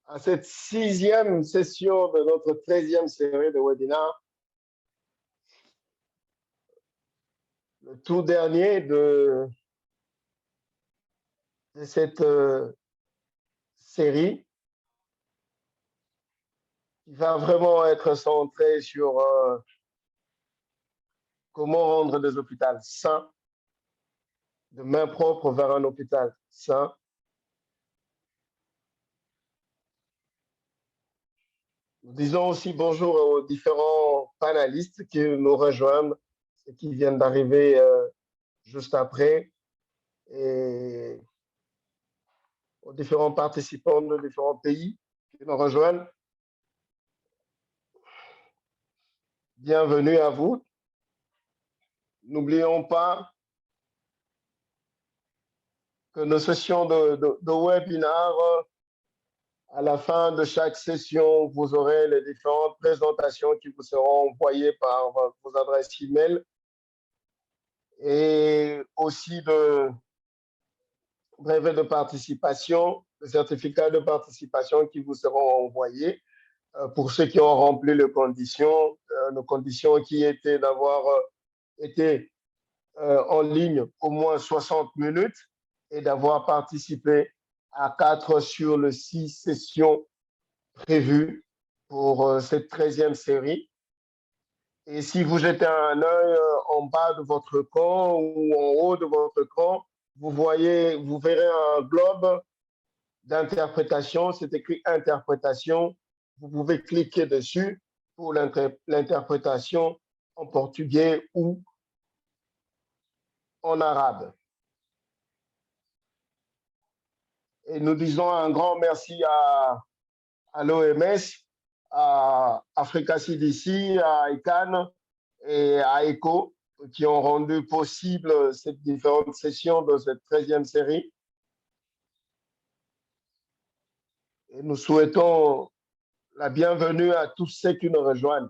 à cette sixième session de notre 13e série de webinaires, le tout dernier de cette série qui va vraiment être centrée sur comment rendre des hôpitaux sains, de main propre vers un hôpital sain. Nous disons aussi bonjour aux différents panélistes qui nous rejoignent et qui viennent d'arriver juste après, et aux différents participants de différents pays qui nous rejoignent. Bienvenue à vous. N'oublions pas que nos sessions de webinaire, à la fin de chaque session, vous aurez les différentes présentations qui vous seront envoyées par vos adresses email et aussi de brevets de participation, de certificats de participation qui vous seront envoyés pour ceux qui ont rempli les conditions qui étaient d'avoir été en ligne au moins 60 minutes et d'avoir participé à 4 sur les 6 sessions prévues pour cette 13e série. Et si vous jetez un œil en bas de votre écran ou en haut de votre écran, vous verrez un globe d'interprétation. C'est écrit interprétation. Vous pouvez cliquer dessus pour l'interprétation en portugais ou en arabe. Et nous disons un grand merci à l'OMS, à Africa CDC, à ICANN et à ECHO qui ont rendu possible ces différentes sessions de cette 13e série. Et nous souhaitons la bienvenue à tous ceux qui nous rejoignent.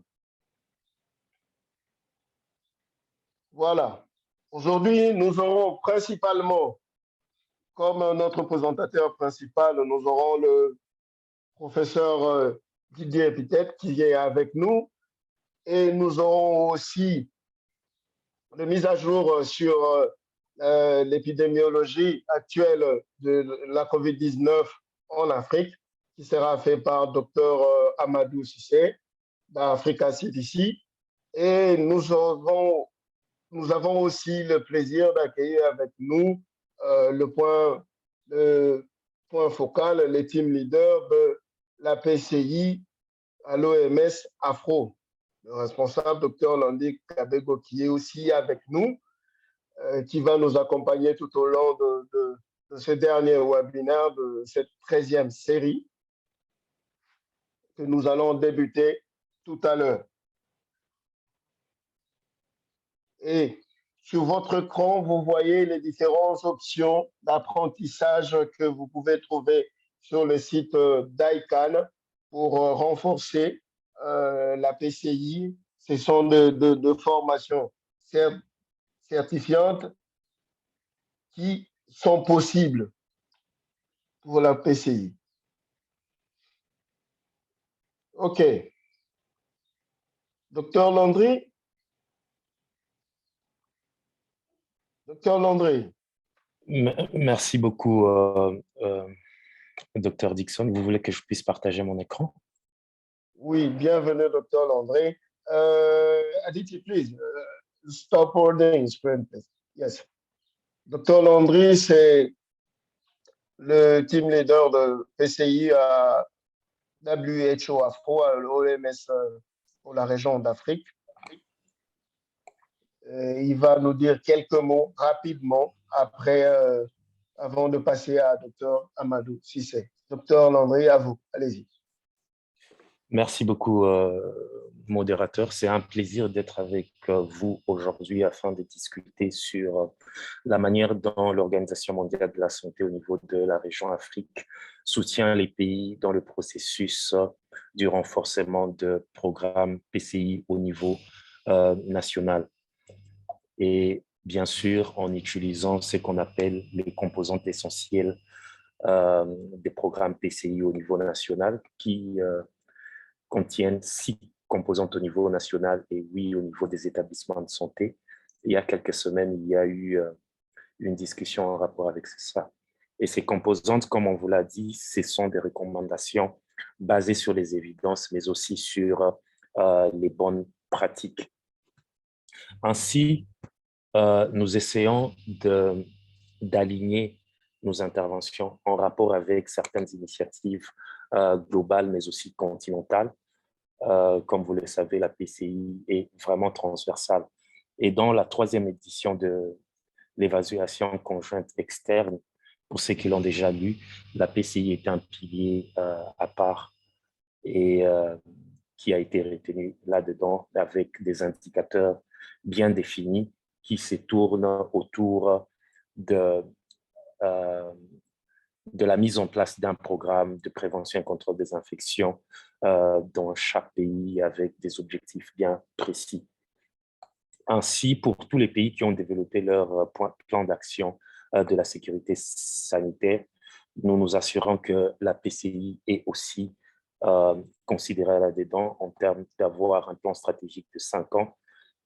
Voilà. Aujourd'hui, nous aurons principalement, comme notre présentateur principal, nous aurons le professeur Didier Epithète qui est avec nous, et nous aurons aussi des mises à jour sur l'épidémiologie actuelle de la COVID-19 en Afrique, qui sera fait par Dr Amadou Cissé d'Africa CDC. Et nous avons aussi le plaisir d'accueillir avec nous le point focal, les team leaders de la PCI à l'OMS Afro, le responsable, Dr Nandi Kabego, qui est aussi avec nous, qui va nous accompagner tout au long de ce dernier webinaire de cette 13e série que nous allons débuter tout à l'heure. Et sur votre écran, vous voyez les différentes options d'apprentissage que vous pouvez trouver sur le site d'ICANN pour renforcer la PCI. Ce sont de formations certifiantes qui sont possibles pour la PCI. OK. Docteur Landry? Docteur Landry. Merci beaucoup, Docteur Dixon. Vous voulez que je puisse partager mon écran? Oui, bienvenue, Docteur Landry. Aditi, please, stop holding screen, please. Yes. Docteur Landry, c'est le team leader de PCI à WHO Afro, à l'OMS pour la région d'Afrique. Il va nous dire quelques mots rapidement après, avant de passer à Dr Amadou Cissé. Dr Landry, à vous. Allez-y. Merci beaucoup, modérateur. C'est un plaisir d'être avec vous aujourd'hui afin de discuter sur la manière dont l'Organisation mondiale de la santé au niveau de la région Afrique soutient les pays dans le processus du renforcement de programmes PCI au niveau national. Et bien sûr, en utilisant ce qu'on appelle les composantes essentielles des programmes PCI au niveau national qui contiennent 6 composantes au niveau national et 8 au niveau des établissements de santé. Il y a quelques semaines, il y a eu une discussion en rapport avec ça. Et ces composantes, comme on vous l'a dit, ce sont des recommandations basées sur les évidences, mais aussi sur les bonnes pratiques. Ainsi, nous essayons d'aligner nos interventions en rapport avec certaines initiatives globales, mais aussi continentales. Comme vous le savez, la PCI est vraiment transversale. Et dans la 3e édition de l'évaluation conjointe externe, pour ceux qui l'ont déjà lu, la PCI est un pilier à part et qui a été retenu là-dedans avec des indicateurs bien définis qui se tournent autour de la mise en place d'un programme de prévention et contrôle des infections dans chaque pays avec des objectifs bien précis. Ainsi, pour tous les pays qui ont développé leur plan d'action de la sécurité sanitaire, nous nous assurons que la PCI est aussi considérée là-dedans en termes d'avoir un plan stratégique de 5 ans,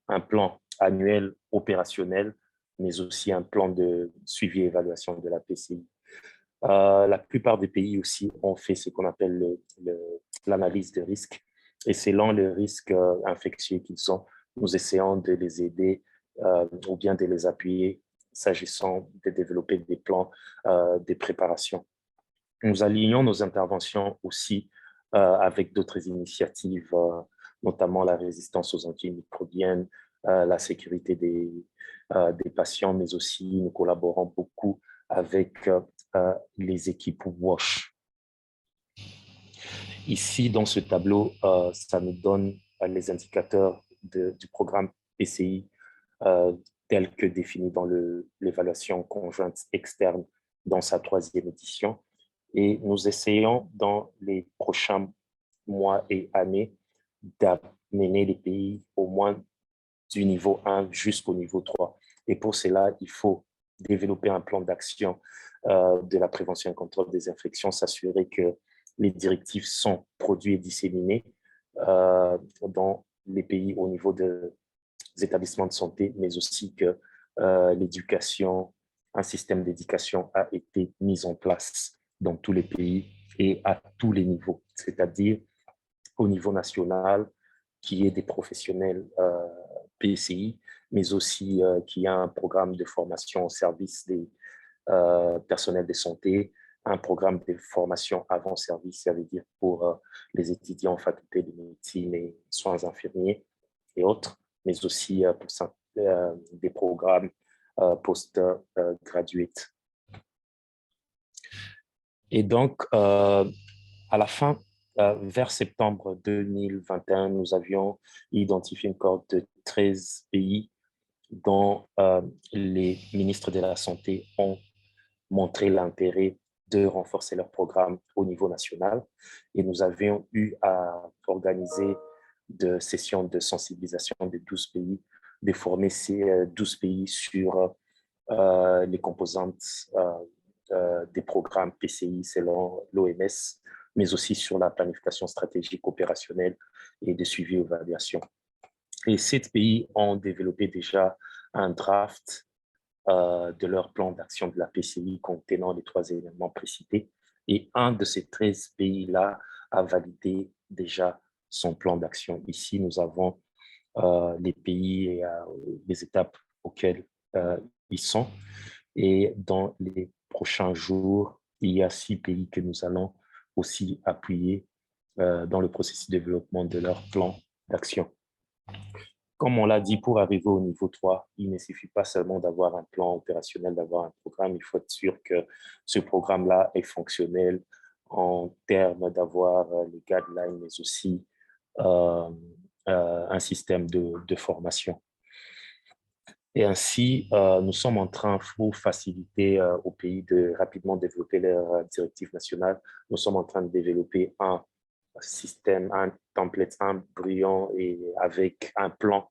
un plan annuel opérationnel, mais aussi un plan de suivi et évaluation de la PCI. La plupart des pays aussi ont fait ce qu'on appelle l'analyse de risque. Et selon le risque infectieux qu'ils ont, nous essayons de les aider ou bien de les appuyer s'agissant de développer des plans de préparation. Nous alignons nos interventions aussi avec d'autres initiatives, notamment la résistance aux antimicrobiennes, la sécurité des patients, mais aussi nous collaborons beaucoup avec les équipes WASH. Ici, dans ce tableau, ça nous donne les indicateurs du programme PCI tel que défini dans l'évaluation conjointe externe dans sa 3e édition. Et nous essayons dans les prochains mois et années d'amener les pays au moins du niveau 1 jusqu'au niveau 3. Et pour cela, il faut développer un plan d'action de la prévention et contrôle des infections, s'assurer que les directives sont produites et disséminées dans les pays au niveau des établissements de santé, mais aussi que l'éducation, un système d'éducation a été mis en place dans tous les pays et à tous les niveaux, c'est-à-dire au niveau national, qui est des professionnels PCI, mais aussi qui a un programme de formation au service des personnels de santé, un programme de formation avant service, ça veut dire pour les étudiants en faculté de médecine et soins infirmiers et autres, mais aussi pour des programmes post-graduate. Et donc, à la fin, vers septembre 2021, nous avions identifié une cohorte de 13 pays dont les ministres de la Santé ont montré l'intérêt de renforcer leur programme au niveau national. Et nous avions eu à organiser de sessions de sensibilisation de 12 pays, de former ces 12 pays sur les composantes des programmes PCI selon l'OMS, mais aussi sur la planification stratégique opérationnelle et de suivi et évaluation. Et 7 pays ont développé déjà un draft de leur plan d'action de la PCI contenant les 3 éléments précités. Et un de ces 13 pays-là a validé déjà son plan d'action. Ici, nous avons les pays et les étapes auxquelles ils sont. Et dans les prochains jours, il y a 6 pays que nous allons aussi appuyer dans le processus de développement de leur plan d'action. Comme on l'a dit, pour arriver au niveau 3, il ne suffit pas seulement d'avoir un plan opérationnel, d'avoir un programme. Il faut être sûr que ce programme-là est fonctionnel en termes d'avoir les guidelines, mais aussi un système de formation. Et ainsi, nous sommes en train, pour faciliter aux pays de rapidement développer leurs directives nationales, nous sommes en train de développer un système, un template, un brillant et avec un plan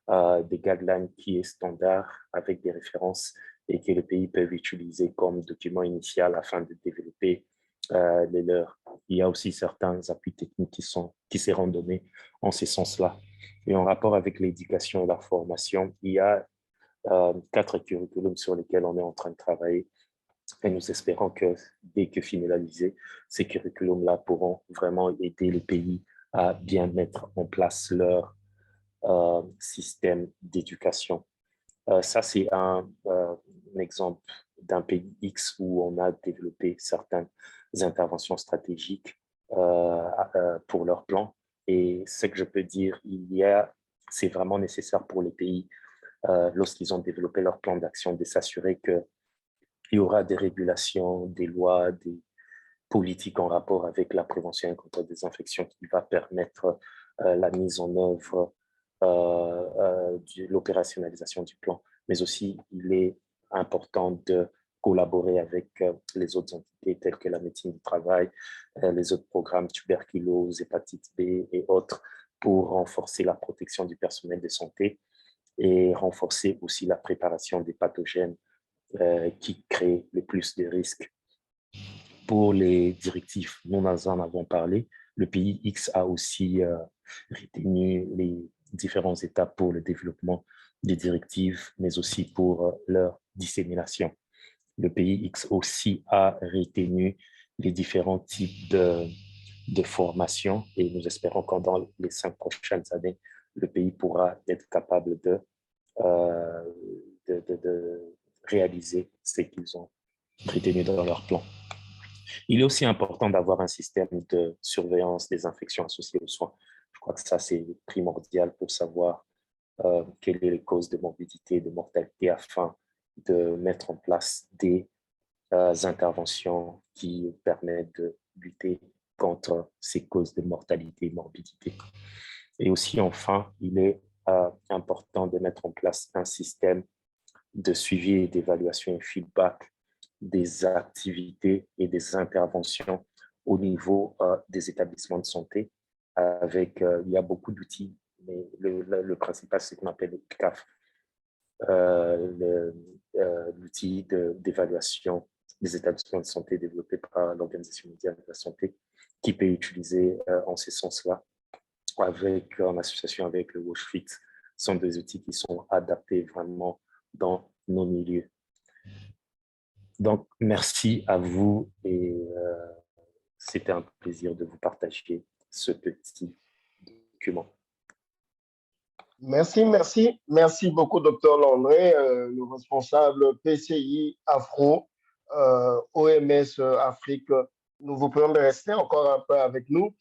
des guidelines qui est standard avec des références et que les pays peuvent utiliser comme document initial afin de développer les leurs. Il y a aussi certains appuis techniques qui seront donnés en ce sens-là. Et en rapport avec l'éducation et la formation, il y a 4 curriculums sur lesquels on est en train de travailler. Et nous espérons que dès que finalisés, ces curriculums-là pourront vraiment aider les pays à bien mettre en place leur système d'éducation. Ça, c'est un exemple d'un pays X où on a développé certaines interventions stratégiques pour leur plan. Et ce que je peux dire, c'est vraiment nécessaire pour les pays, lorsqu'ils ont développé leur plan d'action, de s'assurer qu'il y aura des régulations, des lois, des politiques en rapport avec la prévention et contre des infections qui va permettre la mise en œuvre de l'opérationnalisation du plan. Mais aussi, il est important de collaborer avec les autres entités telles que la médecine du travail, les autres programmes tuberculose, hépatite B et autres pour renforcer la protection du personnel de santé et renforcer aussi la préparation des pathogènes qui créent le plus de risques. Pour les directives, nous en avons parlé. Le pays X a aussi retenu les différentes étapes pour le développement des directives, mais aussi pour leur dissémination. Le pays X aussi a retenu les différents types de formation et nous espérons que dans les 5 prochaines années, le pays pourra être capable euh, de réaliser ce qu'ils ont retenu dans leur plan. Il est aussi important d'avoir un système de surveillance des infections associées aux soins. Je crois que ça, c'est primordial pour savoir quelles sont les causes de morbidité et de mortalité afin de mettre en place des interventions qui permettent de lutter contre ces causes de mortalité et morbidité. Et aussi, enfin, il est important de mettre en place un système de suivi et d'évaluation et feedback des activités et des interventions au niveau des établissements de santé. Il y a beaucoup d'outils, mais le principal, c'est ce qu'on appelle le CAF, l'outil d'évaluation des établissements de santé développé par l'Organisation mondiale de la santé, qui peut utiliser en ce sens-là, en association avec le WashFit, sont des outils qui sont adaptés vraiment dans nos milieux. Donc, merci à vous et c'était un plaisir de vous partager ce petit document. Merci beaucoup, Dr. Landré, le responsable PCI Afro, OMS Afrique. Nous vous prions de rester encore un peu avec nous.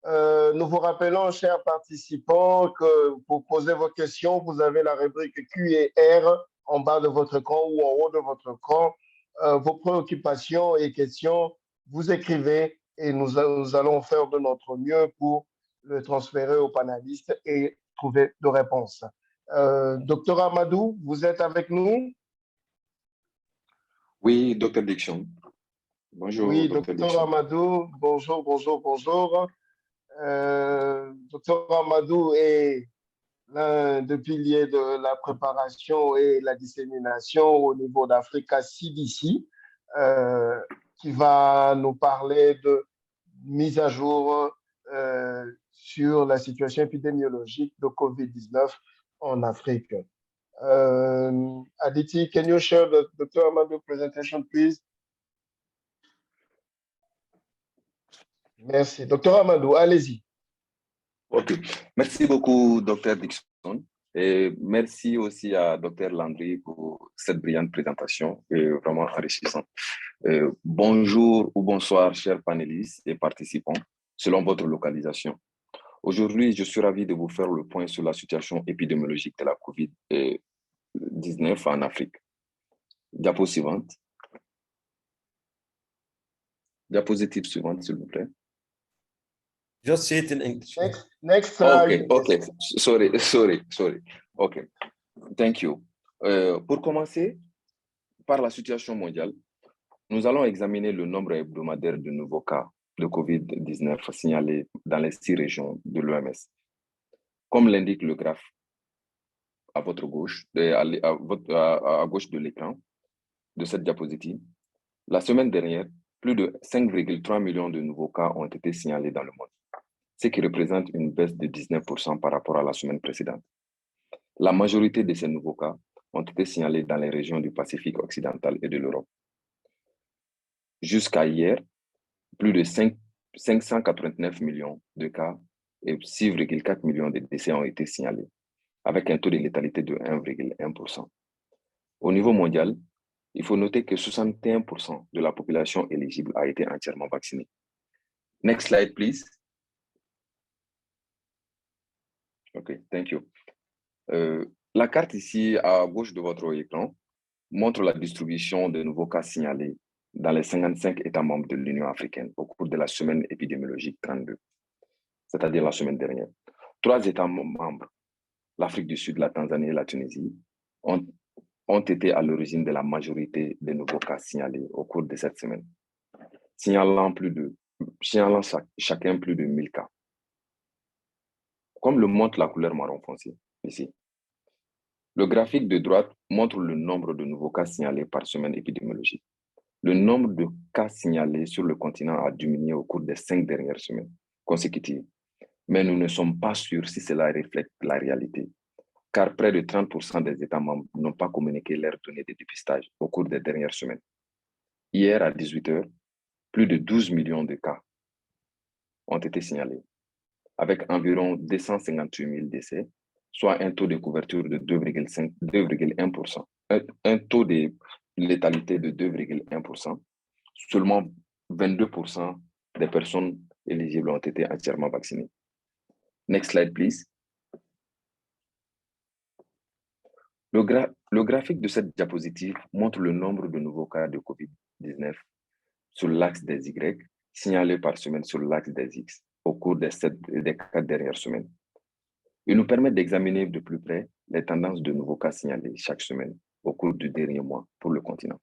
Nous vous rappelons, chers participants, que pour poser vos questions, vous avez la rubrique Q&R en bas de votre écran ou en haut de votre écran. Vos préoccupations et questions, vous écrivez et nous allons faire de notre mieux pour le transférer aux panélistes et trouver de réponses. Docteur Amadou, vous êtes avec nous? Oui, docteur Diction. Bonjour, oui, docteur Amadou, bonjour. Docteur Amadou est l'un des piliers de la préparation et la dissémination au niveau d'Africa CDC, qui va nous parler de mise à jour sur la situation épidémiologique de COVID-19 en Afrique. Aditi, can you share the Dr. Amadou presentation, please? Merci. Docteur Amadou, allez-y. OK. Merci beaucoup, docteur Dixon. Et merci aussi à docteur Landry pour cette brillante présentation et vraiment enrichissante. Bonjour ou bonsoir, chers panélistes et participants, selon votre localisation. Aujourd'hui, je suis ravi de vous faire le point sur la situation épidémiologique de la COVID-19 en Afrique. Diapo suivante. Diapositive suivante, s'il vous plaît. Just say it in English. Next slide. Okay. Sorry. Okay. Thank you. Pour commencer, par la situation mondiale, nous allons examiner le nombre hebdomadaire de nouveaux cas de COVID-19 signalés dans les 6 régions de l'OMS. Comme l'indique le graphe à votre gauche, à gauche de l'écran, de cette diapositive, la semaine dernière, plus de 5,3 millions de nouveaux cas ont été signalés dans le monde, ce qui représente une baisse de 19% par rapport à la semaine précédente. La majorité de ces nouveaux cas ont été signalés dans les régions du Pacifique occidental et de l'Europe. Jusqu'à hier, plus de 589 millions de cas et 6,4 millions de décès ont été signalés, avec un taux de létalité de 1,1%. Au niveau mondial, il faut noter que 61% de la population éligible a été entièrement vaccinée. Next slide, please. OK, thank you. La carte ici à gauche de votre écran montre la distribution de nouveaux cas signalés dans les 55 États membres de l'Union africaine au cours de la semaine épidémiologique 32, c'est-à-dire la semaine dernière. 3 États membres, l'Afrique du Sud, la Tanzanie et la Tunisie, ont été à l'origine de la majorité des nouveaux cas signalés au cours de cette semaine, signalant chacun plus de 1000 cas. Comme le montre la couleur marron foncé ici. Le graphique de droite montre le nombre de nouveaux cas signalés par semaine épidémiologique. Le nombre de cas signalés sur le continent a diminué au cours des 5 dernières semaines consécutives, mais nous ne sommes pas sûrs si cela reflète la réalité, car près de 30% des États membres n'ont pas communiqué leurs données de dépistage au cours des dernières semaines. Hier, à 18 h, plus de 12 millions de cas ont été signalés, avec environ 258 000 décès, soit un taux de couverture de 2,1%, un taux de létalité de 2,1%. Seulement 22% des personnes éligibles ont été entièrement vaccinées. Next slide, please. Le graphique de cette diapositive montre le nombre de nouveaux cas de COVID-19 sur l'axe des Y, signalés par semaine sur l'axe des X au cours des 4 dernières semaines. Il nous permet d'examiner de plus près les tendances de nouveaux cas signalés chaque semaine au cours du dernier mois pour le continent.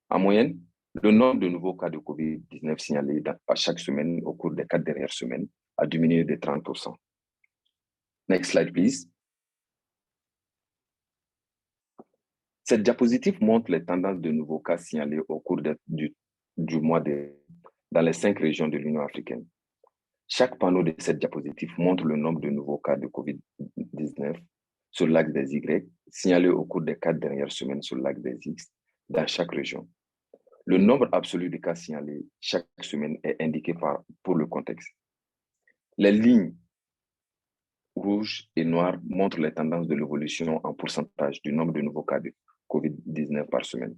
En moyenne, le nombre de nouveaux cas de COVID-19 signalés à chaque semaine au cours des 4 dernières semaines a diminué de 30%. Next slide, please. Cette diapositive montre les tendances de nouveaux cas signalés au cours du mois dans les 5 régions de l'Union africaine. Chaque panneau de cette diapositive montre le nombre de nouveaux cas de COVID-19 sur l'axe des Y, signalés au cours des 4 dernières semaines sur l'axe des X, dans chaque région. Le nombre absolu de cas signalés chaque semaine est indiqué pour le contexte. Les lignes rouges et noires montrent les tendances de l'évolution en pourcentage du nombre de nouveaux cas de COVID-19 par semaine.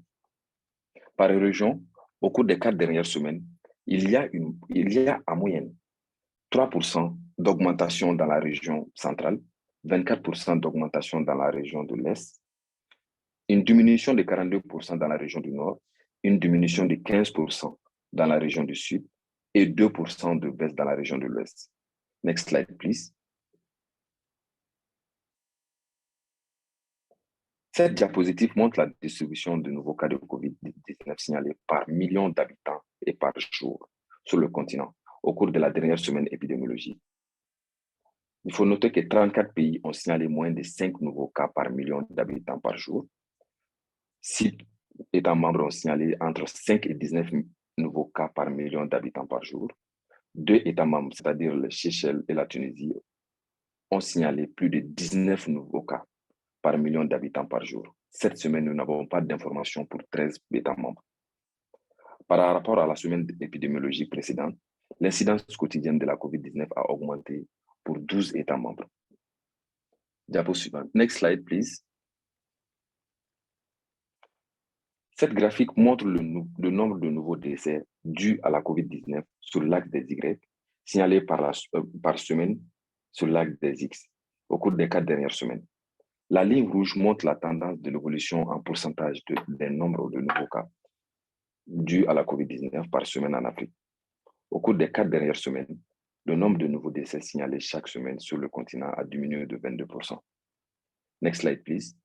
Par région, au cours des 4 dernières semaines, il y a en moyenne 3% d'augmentation dans la région centrale, 24% d'augmentation dans la région de l'Est, une diminution de 42% dans la région du Nord, une diminution de 15% dans la région du Sud et 2% de baisse dans la région de l'Ouest. Next slide, please. Cette diapositive montre la distribution de nouveaux cas de COVID-19 signalés par million d'habitants et par jour sur le continent au cours de la dernière semaine épidémiologique. Il faut noter que 34 pays ont signalé moins de 5 nouveaux cas par million d'habitants par jour. 6 États membres ont signalé entre 5 et 19 nouveaux cas par million d'habitants par jour. 2 États membres, c'est-à-dire les Seychelles et la Tunisie, ont signalé plus de 19 nouveaux cas par million d'habitants par jour. Cette semaine, nous n'avons pas d'informations pour 13 États membres. Par rapport à la semaine épidémiologique précédente, l'incidence quotidienne de la COVID-19 a augmenté pour 12 États membres. Diapo suivante. Next slide, please. Cette graphique montre le nombre de nouveaux décès dus à la COVID-19 sur l'axe des Y, signalés par semaine sur l'axe des X au cours des 4 dernières semaines. La ligne rouge montre la tendance de l'évolution en pourcentage des nombres de nouveaux cas dus à la COVID-19 par semaine en Afrique. Au cours des 4 dernières semaines, le nombre de nouveaux décès signalés chaque semaine sur le continent a diminué de 22%. Next slide, please.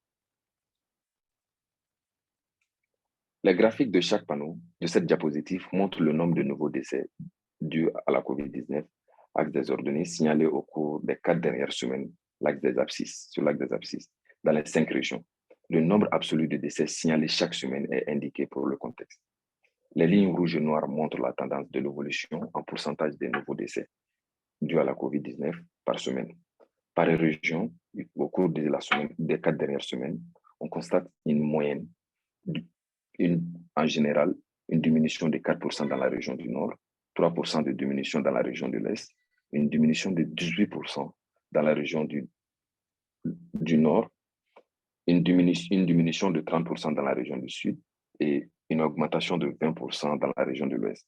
Les graphiques de chaque panneau de cette diapositive montrent le nombre de nouveaux décès dus à la COVID-19, axe des ordonnées signalés au cours des 4 dernières semaines, sur l'axe des abscisses, dans les 5 régions. Le nombre absolu de décès signalés chaque semaine est indiqué pour le contexte. Les lignes rouges et noires montrent la tendance de l'évolution en pourcentage des nouveaux décès dus à la COVID-19 par semaine. Par région, au cours des 4 dernières semaines, on constate une moyenne, en général, une diminution de 4% dans la région du Nord, 3% de diminution dans la région de l'Est, une diminution de 18% dans la région du Nord, une diminution de 30% dans la région du Sud et une augmentation de 20% dans la région de l'Ouest.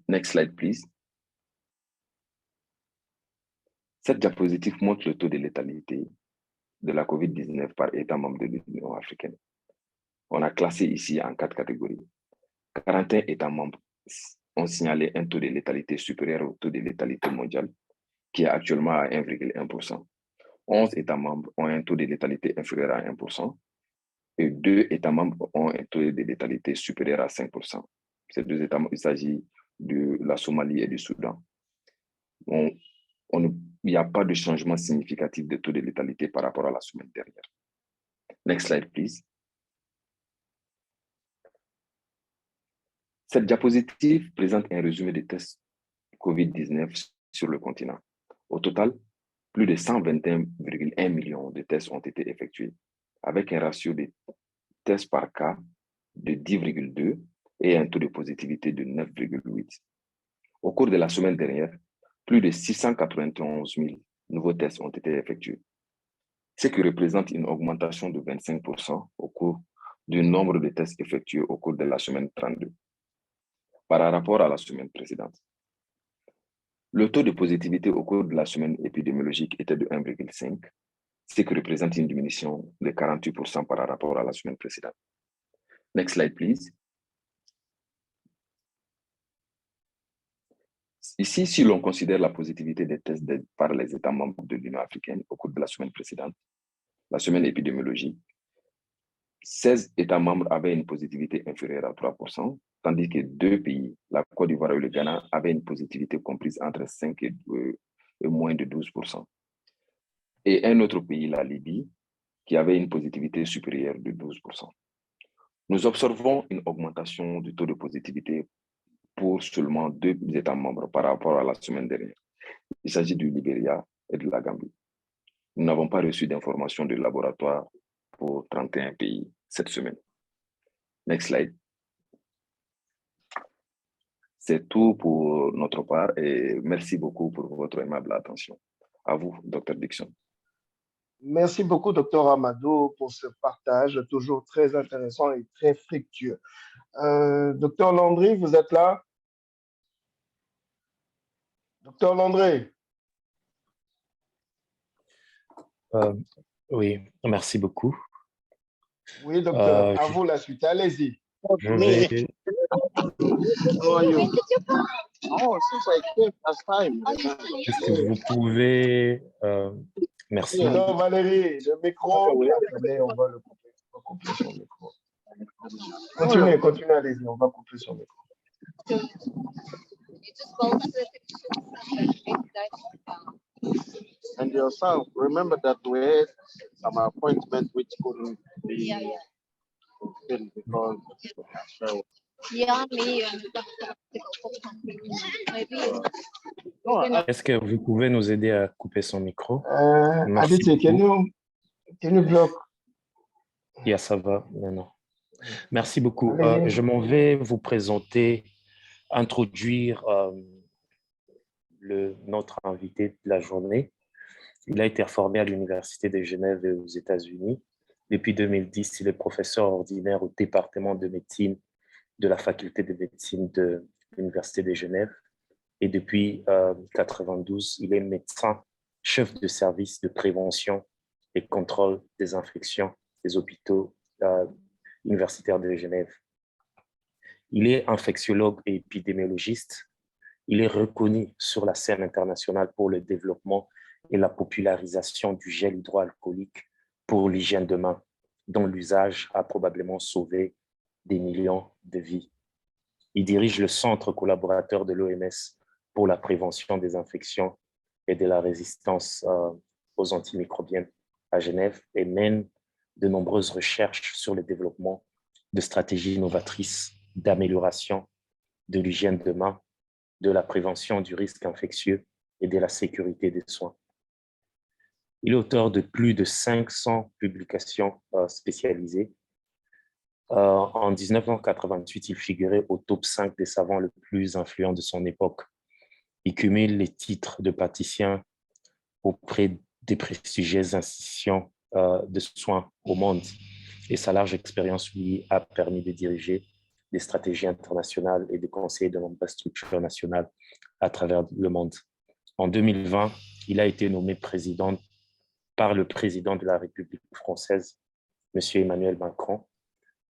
Next slide, please. Cette diapositive montre le taux de létalité de la COVID-19 par État membre de l'Union africaine. On a classé ici en 4 catégories. 41 États membres ont signalé un taux de létalité supérieur au taux de létalité mondial, qui est actuellement à 1,1%. 11 États membres ont un taux de létalité inférieur à 1%, et 2 États membres ont un taux de létalité supérieur à 5%. Ces 2 États membres, il s'agit de la Somalie et du Soudan. Il n'y a pas de changement significatif de taux de létalité par rapport à la semaine dernière. Next slide, please. Cette diapositive présente un résumé des tests COVID-19 sur le continent. Au total, plus de 121,1 millions de tests ont été effectués, avec un ratio de tests par cas de 10,2 et un taux de positivité de 9,8. Au cours de la semaine dernière, plus de 691 000 nouveaux tests ont été effectués, ce qui représente une augmentation de 25% au cours du nombre de tests effectués au cours de la semaine 32, par rapport à la semaine précédente. Le taux de positivité au cours de la semaine épidémiologique était de 1,5, ce qui représente une diminution de 48% par rapport à la semaine précédente. Next slide, please. Ici, si l'on considère la positivité des tests par les États membres de l'Union africaine au cours de la semaine précédente, la semaine épidémiologique, 16 États membres avaient une positivité inférieure à 3%, tandis que 2 pays, la Côte d'Ivoire et le Ghana, avaient une positivité comprise entre 5 et moins de 12%. Et un autre pays, la Libye, qui avait une positivité supérieure de 12%. Nous observons une augmentation du taux de positivité pour seulement 2 États membres par rapport à la semaine dernière. Il s'agit du Libéria et de la Gambie. Nous n'avons pas reçu d'informations de laboratoire pour 31 pays cette semaine. Next slide. C'est tout pour notre part et merci beaucoup pour votre aimable attention. À vous, Dr. Dickson. Merci beaucoup, Dr. Amadou, pour ce partage toujours très intéressant et très fructueux. Dr. Landry, vous êtes là? Dr. Landry? Oui, merci beaucoup. Oui, docteur, à vous la suite. Allez-y. Je vais... How are you? Est-ce que vous pouvez... merci. Non, Valérie, le micro. Attendez, on va le couper. On va couper son micro. Continuez, allez-y, on va couper son micro. And yourself, remember that we had some appointment which couldn't be fulfilled because so Est-ce que vous pouvez nous aider à couper son micro? Aditi, can you block? Yeah, ça va maintenant. Merci beaucoup. Je m'en vais vous présenter, introduire notre invité de la journée. Il a été formé à l'Université de Genève et aux États-Unis. Depuis 2010, il est professeur ordinaire au département de médecine de la faculté de médecine de l'Université de Genève. Et depuis 1992, il est médecin, chef de service de prévention et contrôle des infections des hôpitaux universitaires de Genève. Il est infectiologue et épidémiologiste. Il est reconnu sur la scène internationale pour le développement et la popularisation du gel hydroalcoolique pour l'hygiène de main, dont l'usage a probablement sauvé des millions de vies. Il dirige le centre collaborateur de l'OMS pour la prévention des infections et de la résistance aux antimicrobiennes à Genève et mène de nombreuses recherches sur le développement de stratégies novatrices d'amélioration de l'hygiène de main, de la prévention du risque infectieux et de la sécurité des soins. Il est auteur de plus de 500 publications spécialisées. En 1988, il figurait au top 5 des savants les plus influents de son époque. Il cumule les titres de praticien auprès des prestigieuses institutions de soins au monde et sa large expérience lui a permis de diriger des stratégies internationales et de conseiller de nombreuses structures nationales à travers le monde. En 2020, il a été nommé président par le président de la République française, M. Emmanuel Macron,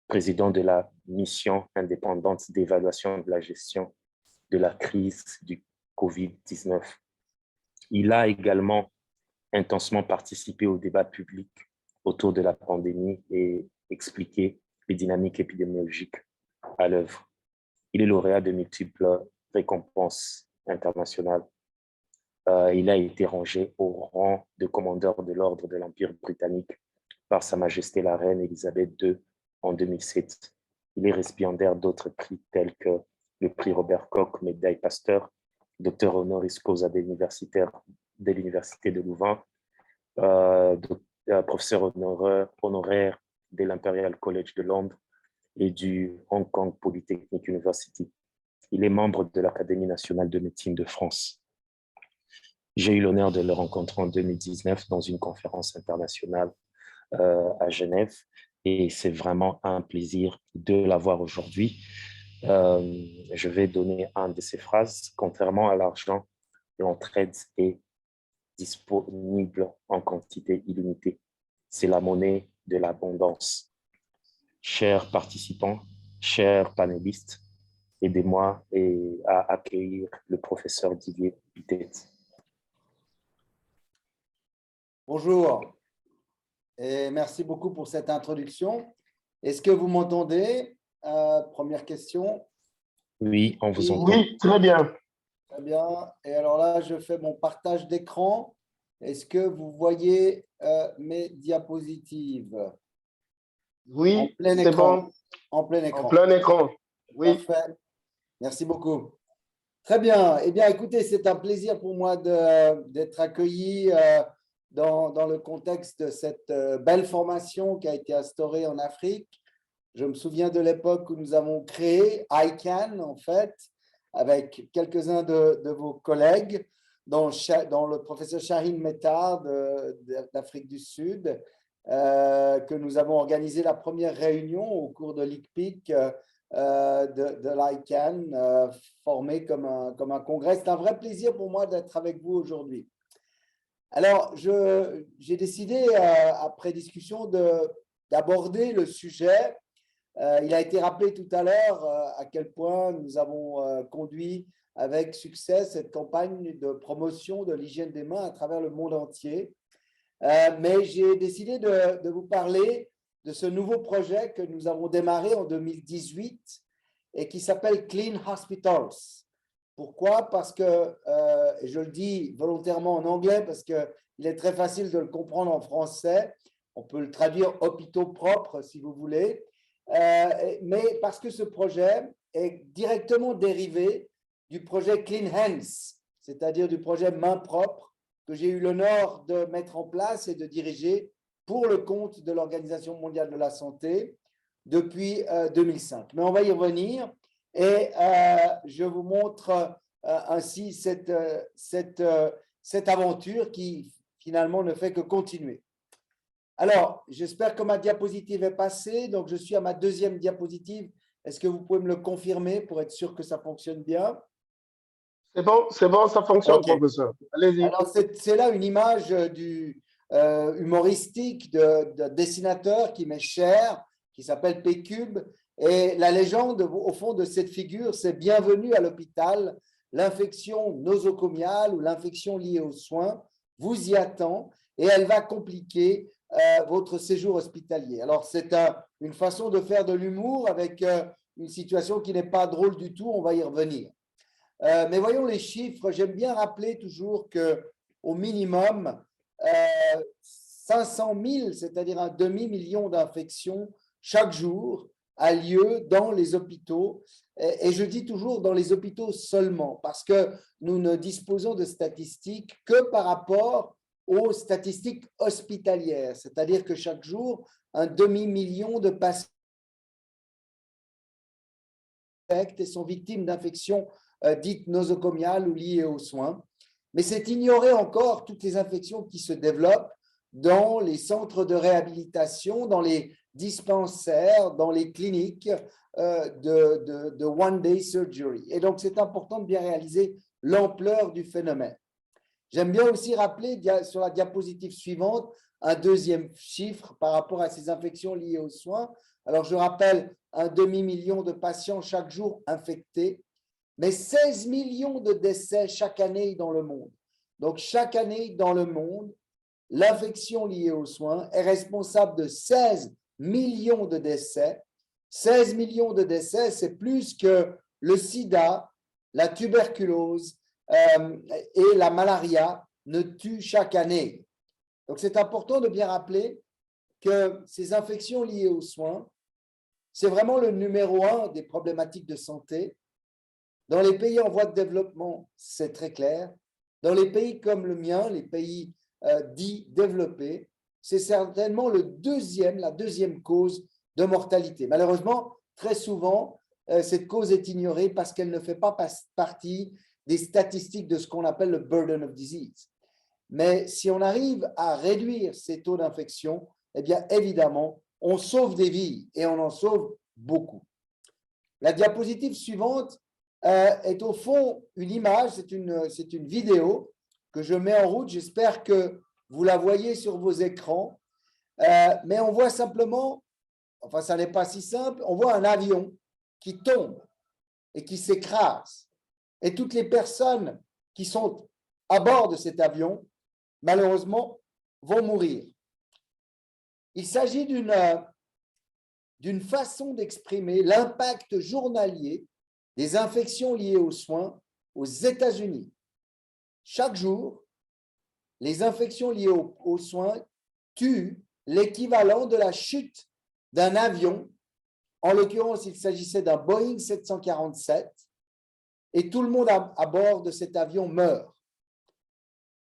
président de la mission indépendante d'évaluation de la gestion de la crise du COVID-19. Il a également intensement participé au débat public autour de la pandémie et expliqué les dynamiques épidémiologiques à l'œuvre. Il est lauréat de multiples récompenses internationales. Il a été rangé au rang de commandeur de l'Ordre de l'Empire britannique par Sa Majesté la Reine Élisabeth II en 2007. Il est récipiendaire d'autres prix tels que le prix Robert Koch, médaille Pasteur, docteur honoris causa de l'Université de Louvain, professeur honoraire de l'Imperial College de Londres et du Hong Kong Polytechnic University. Il est membre de l'Académie nationale de médecine de France. J'ai eu l'honneur de le rencontrer en 2019 dans une conférence internationale à Genève et c'est vraiment un plaisir de l'avoir aujourd'hui. Je vais donner une de ses phrases. Contrairement à l'argent, l'entraide est disponible en quantité illimitée. C'est la monnaie de l'abondance. Chers participants, chers panélistes, aidez-moi à accueillir le professeur Didier Pittet. Bonjour et merci beaucoup pour cette introduction. Est-ce que vous m'entendez? Première question. Oui, on vous entend. Oui, très bien. Très bien. Et alors là, je fais mon partage d'écran. Est-ce que vous voyez mes diapositives? Oui, plein c'est écran. bon. En plein écran. En plein écran. Oui. Parfait. Merci beaucoup. Très bien. Eh bien, écoutez, c'est un plaisir pour moi d'être accueilli dans le contexte de cette belle formation qui a été instaurée en Afrique. Je me souviens de l'époque où nous avons créé ICANN, en fait, avec quelques-uns de vos collègues, dont le professeur Shahin Mettar d'Afrique du Sud, que nous avons organisé la première réunion au cours de l'ICPIC de l'ICANN, formé comme un congrès. C'est un vrai plaisir pour moi d'être avec vous aujourd'hui. Alors, j'ai décidé, après discussion, d'aborder le sujet. Il a été rappelé tout à l'heure à quel point nous avons conduit avec succès cette campagne de promotion de l'hygiène des mains à travers le monde entier. Mais j'ai décidé de vous parler de ce nouveau projet que nous avons démarré en 2018 et qui s'appelle Clean Hospitals. Pourquoi? Parce que, et je le dis volontairement en anglais parce qu'il est très facile de le comprendre en français, on peut le traduire hôpitaux propres si vous voulez, mais parce que ce projet est directement dérivé du projet Clean Hands, c'est-à-dire du projet Main Propre que j'ai eu l'honneur de mettre en place et de diriger pour le compte de l'Organisation mondiale de la santé depuis 2005. Mais on va y revenir et je vous montre ainsi cette aventure qui finalement ne fait que continuer. Alors, j'espère que ma diapositive est passée. Donc, je suis à ma deuxième diapositive. Est-ce que vous pouvez me le confirmer pour être sûr que ça fonctionne bien? C'est bon, ça fonctionne, Okay. professeur. Allez-y. Alors, c'est là une image humoristique de dessinateur qui m'est cher, qui s'appelle P-Cube. Et la légende, au fond, de cette figure, c'est « Bienvenue à l'hôpital, l'infection nosocomiale ou l'infection liée aux soins vous y attend et elle va compliquer votre séjour hospitalier. » Alors, c'est une façon de faire de l'humour avec une situation qui n'est pas drôle du tout, on va y revenir. Mais voyons les chiffres, j'aime bien rappeler toujours qu'au minimum, 500 000, c'est-à-dire un demi-million d'infections chaque jour a lieu dans les hôpitaux. Et je dis toujours dans les hôpitaux seulement, parce que nous ne disposons de statistiques que par rapport aux statistiques hospitalières, c'est-à-dire que chaque jour, un demi-million de patients et sont victimes d'infections dites nosocomiales ou liées aux soins. Mais c'est ignorer encore toutes les infections qui se développent dans les centres de réhabilitation, dans les dispensaires, dans les cliniques de one-day surgery. Et donc, c'est important de bien réaliser l'ampleur du phénomène. J'aime bien aussi rappeler sur la diapositive suivante un deuxième chiffre par rapport à ces infections liées aux soins. Alors, je rappelle un demi-million de patients chaque jour infectés, mais 16 millions de décès chaque année dans le monde. Donc, chaque année dans le monde, l'infection liée aux soins est responsable de 16 millions de décès. 16 millions de décès, c'est plus que le sida, la tuberculose et la malaria ne tuent chaque année. Donc, c'est important de bien rappeler que ces infections liées aux soins, c'est vraiment le numéro 1 des problématiques de santé. Dans les pays en voie de développement, c'est très clair. Dans les pays comme le mien, les pays dits développés, c'est certainement la deuxième cause de mortalité. Malheureusement, très souvent, cette cause est ignorée parce qu'elle ne fait pas partie des statistiques de ce qu'on appelle le burden of disease. Mais si on arrive à réduire ces taux d'infection, eh bien, évidemment, on sauve des vies et on en sauve beaucoup. La diapositive suivante est au fond une image, c'est une vidéo que je mets en route. J'espère que vous la voyez sur vos écrans. Mais on voit simplement, enfin, ça n'est pas si simple, on voit un avion qui tombe et qui s'écrase. Et toutes les personnes qui sont à bord de cet avion, malheureusement, vont mourir. Il s'agit d'une façon d'exprimer l'impact journalier des infections liées aux soins aux États-Unis. Chaque jour, les infections liées aux soins tuent l'équivalent de la chute d'un avion. En l'occurrence, il s'agissait d'un Boeing 747 et tout le monde à bord de cet avion meurt.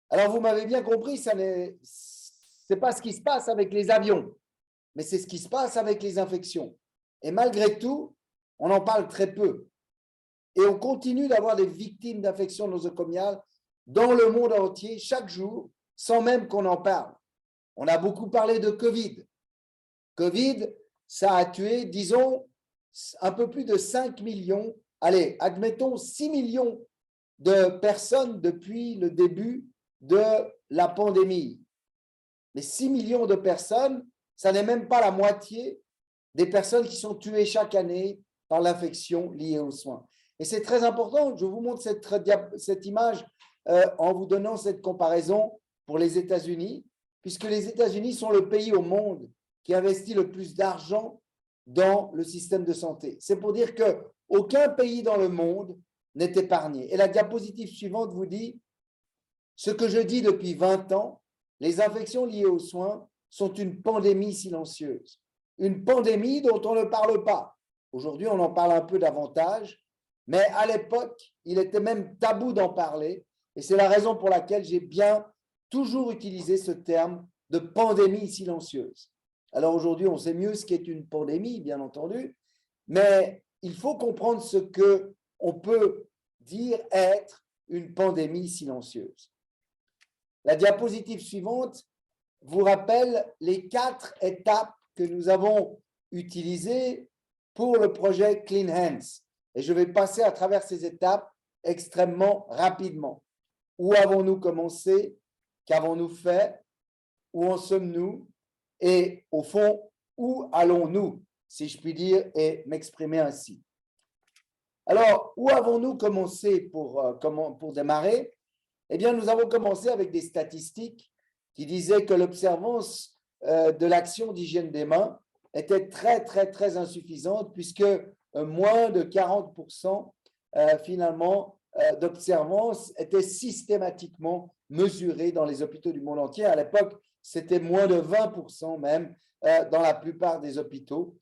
Alors, vous m'avez bien compris, ce n'est pas ce qui se passe avec les avions, mais c'est ce qui se passe avec les infections. Et malgré tout, on en parle très peu. Et on continue d'avoir des victimes d'infections nosocomiales dans le monde entier chaque jour, sans même qu'on en parle. On a beaucoup parlé de Covid. Covid, ça a tué, disons, un peu plus de 5 millions, allez, admettons 6 millions de personnes depuis le début de la pandémie. Mais 6 millions de personnes, ça n'est même pas la moitié des personnes qui sont tuées chaque année par l'infection liée aux soins. Et c'est très important, je vous montre cette image en vous donnant cette comparaison pour les États-Unis, puisque les États-Unis sont le pays au monde qui investit le plus d'argent dans le système de santé. C'est pour dire qu'aucun pays dans le monde n'est épargné. Et la diapositive suivante vous dit ce que je dis depuis 20 ans, les infections liées aux soins sont une pandémie silencieuse. Une pandémie dont on ne parle pas. Aujourd'hui, on en parle un peu davantage, mais à l'époque, il était même tabou d'en parler. Et c'est la raison pour laquelle j'ai bien toujours utilisé ce terme de pandémie silencieuse. Alors aujourd'hui, on sait mieux ce qu'est une pandémie, bien entendu, mais il faut comprendre ce qu'on peut dire être une pandémie silencieuse. La diapositive suivante vous rappelle les 4 étapes que nous avons utilisées pour le projet Clean Hands. Et je vais passer à travers ces étapes extrêmement rapidement. Où avons-nous commencé? Qu'avons-nous fait? Où en sommes-nous? Et au fond, où allons-nous, si je puis dire, et m'exprimer ainsi? Alors, où avons-nous commencé pour démarrer? Eh bien, nous avons commencé avec des statistiques qui disaient que l'observance de l'action d'hygiène des mains était très, très, très insuffisante puisque moins de 40% finalement d'observance était systématiquement mesuré dans les hôpitaux du monde entier. À l'époque, c'était moins de 20% même dans la plupart des hôpitaux.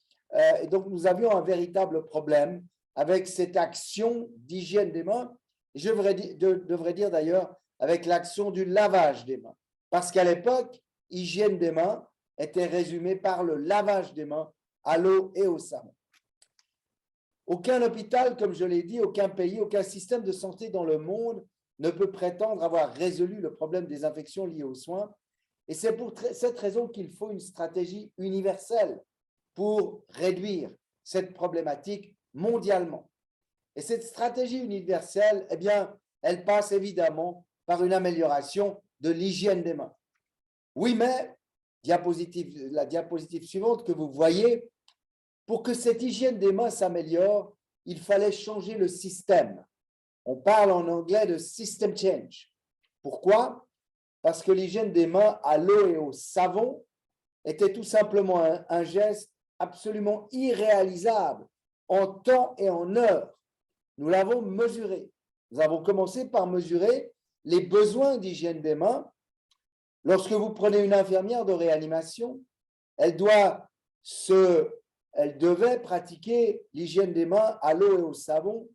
Et donc, nous avions un véritable problème avec cette action d'hygiène des mains. Je devrais dire d'ailleurs avec l'action du lavage des mains. Parce qu'à l'époque, hygiène des mains était résumée par le lavage des mains à l'eau et au savon. Aucun hôpital, comme je l'ai dit, aucun pays, aucun système de santé dans le monde ne peut prétendre avoir résolu le problème des infections liées aux soins. Et c'est pour cette raison qu'il faut une stratégie universelle pour réduire cette problématique mondialement. Et cette stratégie universelle, eh bien, elle passe évidemment par une amélioration de l'hygiène des mains. Oui, mais, la diapositive suivante que vous voyez, pour que cette hygiène des mains s'améliore, il fallait changer le système. On parle en anglais de system change. Pourquoi? Parce que l'hygiène des mains à l'eau et au savon était tout simplement un geste absolument irréalisable en temps et en heure. Nous l'avons mesuré. Nous avons commencé par mesurer les besoins d'hygiène des mains. Lorsque vous prenez une infirmière de réanimation, elle devait pratiquer l'hygiène des mains à l'eau et au savon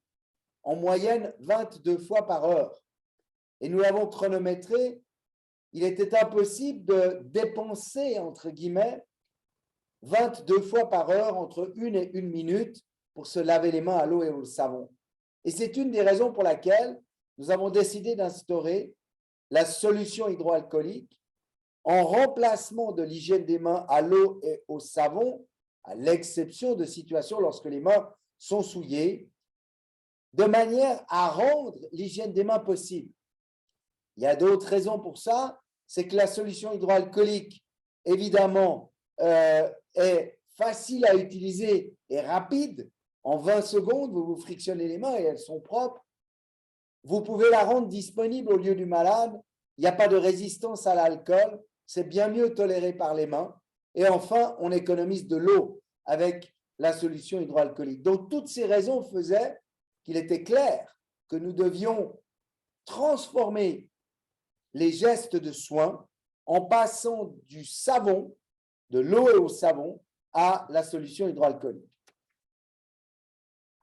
en moyenne 22 fois par heure. Et nous l'avons chronométré. Il était impossible de dépenser, entre guillemets, 22 fois par heure entre 1 et 1 minute pour se laver les mains à l'eau et au savon. Et c'est une des raisons pour laquelle nous avons décidé d'instaurer la solution hydroalcoolique en remplacement de l'hygiène des mains à l'eau et au savon, à l'exception de situations lorsque les mains sont souillées, de manière à rendre l'hygiène des mains possible. Il y a d'autres raisons pour ça, c'est que la solution hydroalcoolique, évidemment, est facile à utiliser et rapide. En 20 secondes, vous vous frictionnez les mains et elles sont propres. Vous pouvez la rendre disponible au lieu du malade. Il n'y a pas de résistance à l'alcool. C'est bien mieux toléré par les mains. Et enfin, on économise de l'eau avec la solution hydroalcoolique. Donc, toutes ces raisons faisaient qu'il était clair que nous devions transformer les gestes de soins en passant du savon, de l'eau et au savon, à la solution hydroalcoolique.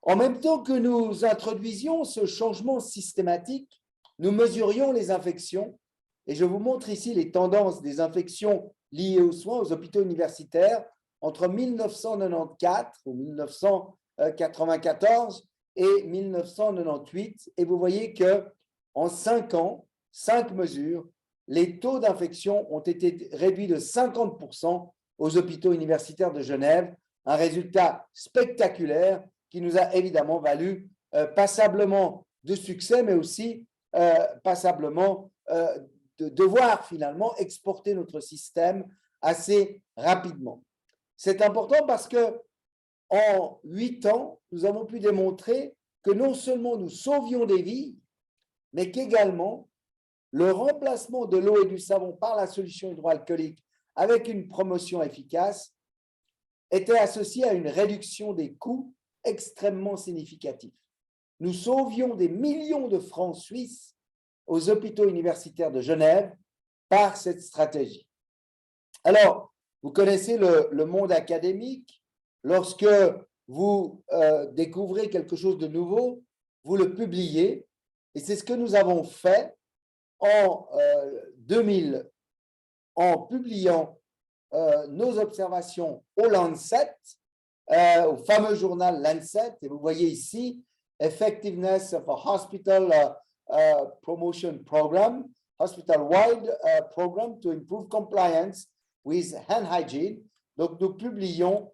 En même temps que nous introduisions ce changement systématique, nous mesurions les infections et je vous montre ici les tendances des infections liées aux soins aux hôpitaux universitaires entre 1994 ou 1994 et 1998 et vous voyez qu'en 5 ans, 5 mesures, les taux d'infection ont été réduits de 50% aux hôpitaux universitaires de Genève, un résultat spectaculaire qui nous a évidemment valu passablement de succès, mais aussi passablement de devoir finalement exporter notre système assez rapidement. C'est important parce qu'en 8 ans, nous avons pu démontrer que non seulement nous sauvions des vies, mais qu'également le remplacement de l'eau et du savon par la solution hydroalcoolique avec une promotion efficace était associé à une réduction des coûts extrêmement significatif. Nous sauvions des millions de francs suisses aux hôpitaux universitaires de Genève par cette stratégie. Alors, vous connaissez le monde académique. Lorsque vous découvrez quelque chose de nouveau, vous le publiez. Et c'est ce que nous avons fait en 2000, en publiant nos observations au Lancet, au fameux journal Lancet, et vous voyez ici Effectiveness of a Hospital Promotion Program, Hospital-wide Program to Improve Compliance with Hand Hygiene. Donc, nous publions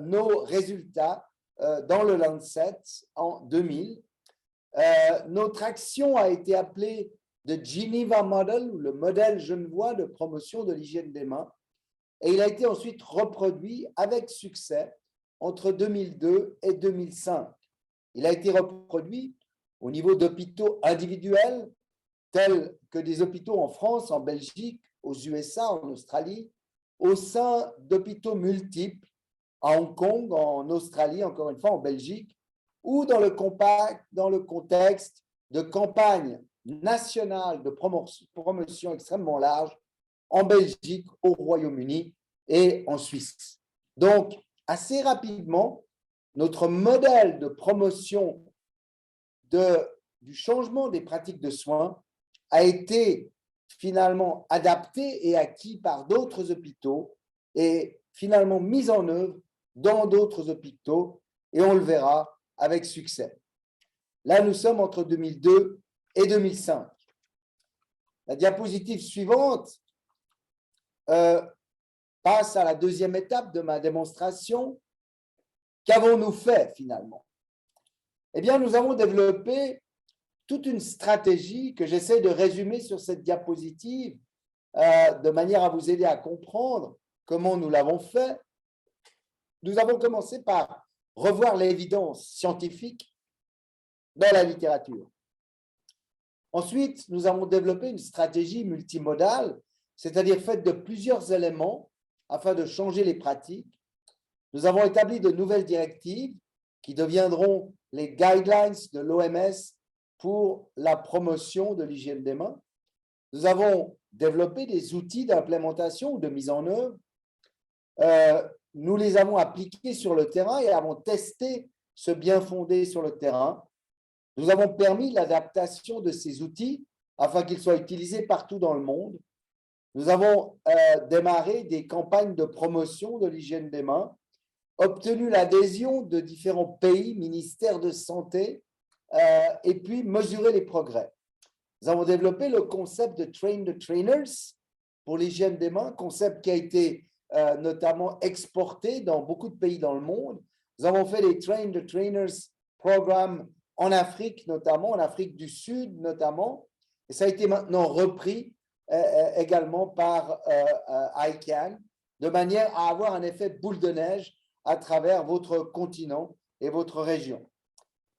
nos résultats dans le Lancet en 2000. Notre action a été appelée The Geneva Model, ou le modèle genevois de promotion de l'hygiène des mains, et il a été ensuite reproduit avec succès entre 2002 et 2005. Il a été reproduit au niveau d'hôpitaux individuels, tels que des hôpitaux en France, en Belgique, aux USA, en Australie, au sein d'hôpitaux multiples, à Hong Kong, en Australie, encore une fois, en Belgique, ou dans le contexte de campagne nationale de promotion extrêmement large en Belgique, au Royaume-Uni et en Suisse. Donc, assez rapidement, notre modèle de promotion du changement des pratiques de soins a été finalement adapté et acquis par d'autres hôpitaux et finalement mis en œuvre dans d'autres hôpitaux, et on le verra avec succès. Là, nous sommes entre 2002 et 2005. La diapositive suivante passe à la deuxième étape de ma démonstration. Qu'avons-nous fait finalement? Eh bien, nous avons développé toute une stratégie que j'essaie de résumer sur cette diapositive de manière à vous aider à comprendre comment nous l'avons fait. Nous avons commencé par revoir l'évidence scientifique dans la littérature. Ensuite, nous avons développé une stratégie multimodale, c'est-à-dire faite de plusieurs éléments afin de changer les pratiques. Nous avons établi de nouvelles directives qui deviendront les guidelines de l'OMS pour la promotion de l'hygiène des mains. Nous avons développé des outils d'implémentation ou de mise en œuvre. Nous les avons appliqués sur le terrain et avons testé ce bien fondé sur le terrain. Nous avons permis l'adaptation de ces outils afin qu'ils soient utilisés partout dans le monde. Nous avons démarré des campagnes de promotion de l'hygiène des mains, obtenu l'adhésion de différents pays, ministères de santé, et puis mesurer les progrès. Nous avons développé le concept de Train the Trainers pour l'hygiène des mains, concept qui a été notamment exporté dans beaucoup de pays dans le monde. Nous avons fait les Train the Trainers programmes en Afrique notamment, en Afrique du Sud notamment, et ça a été maintenant repris également par ICANN, de manière à avoir un effet boule de neige à travers votre continent et votre région.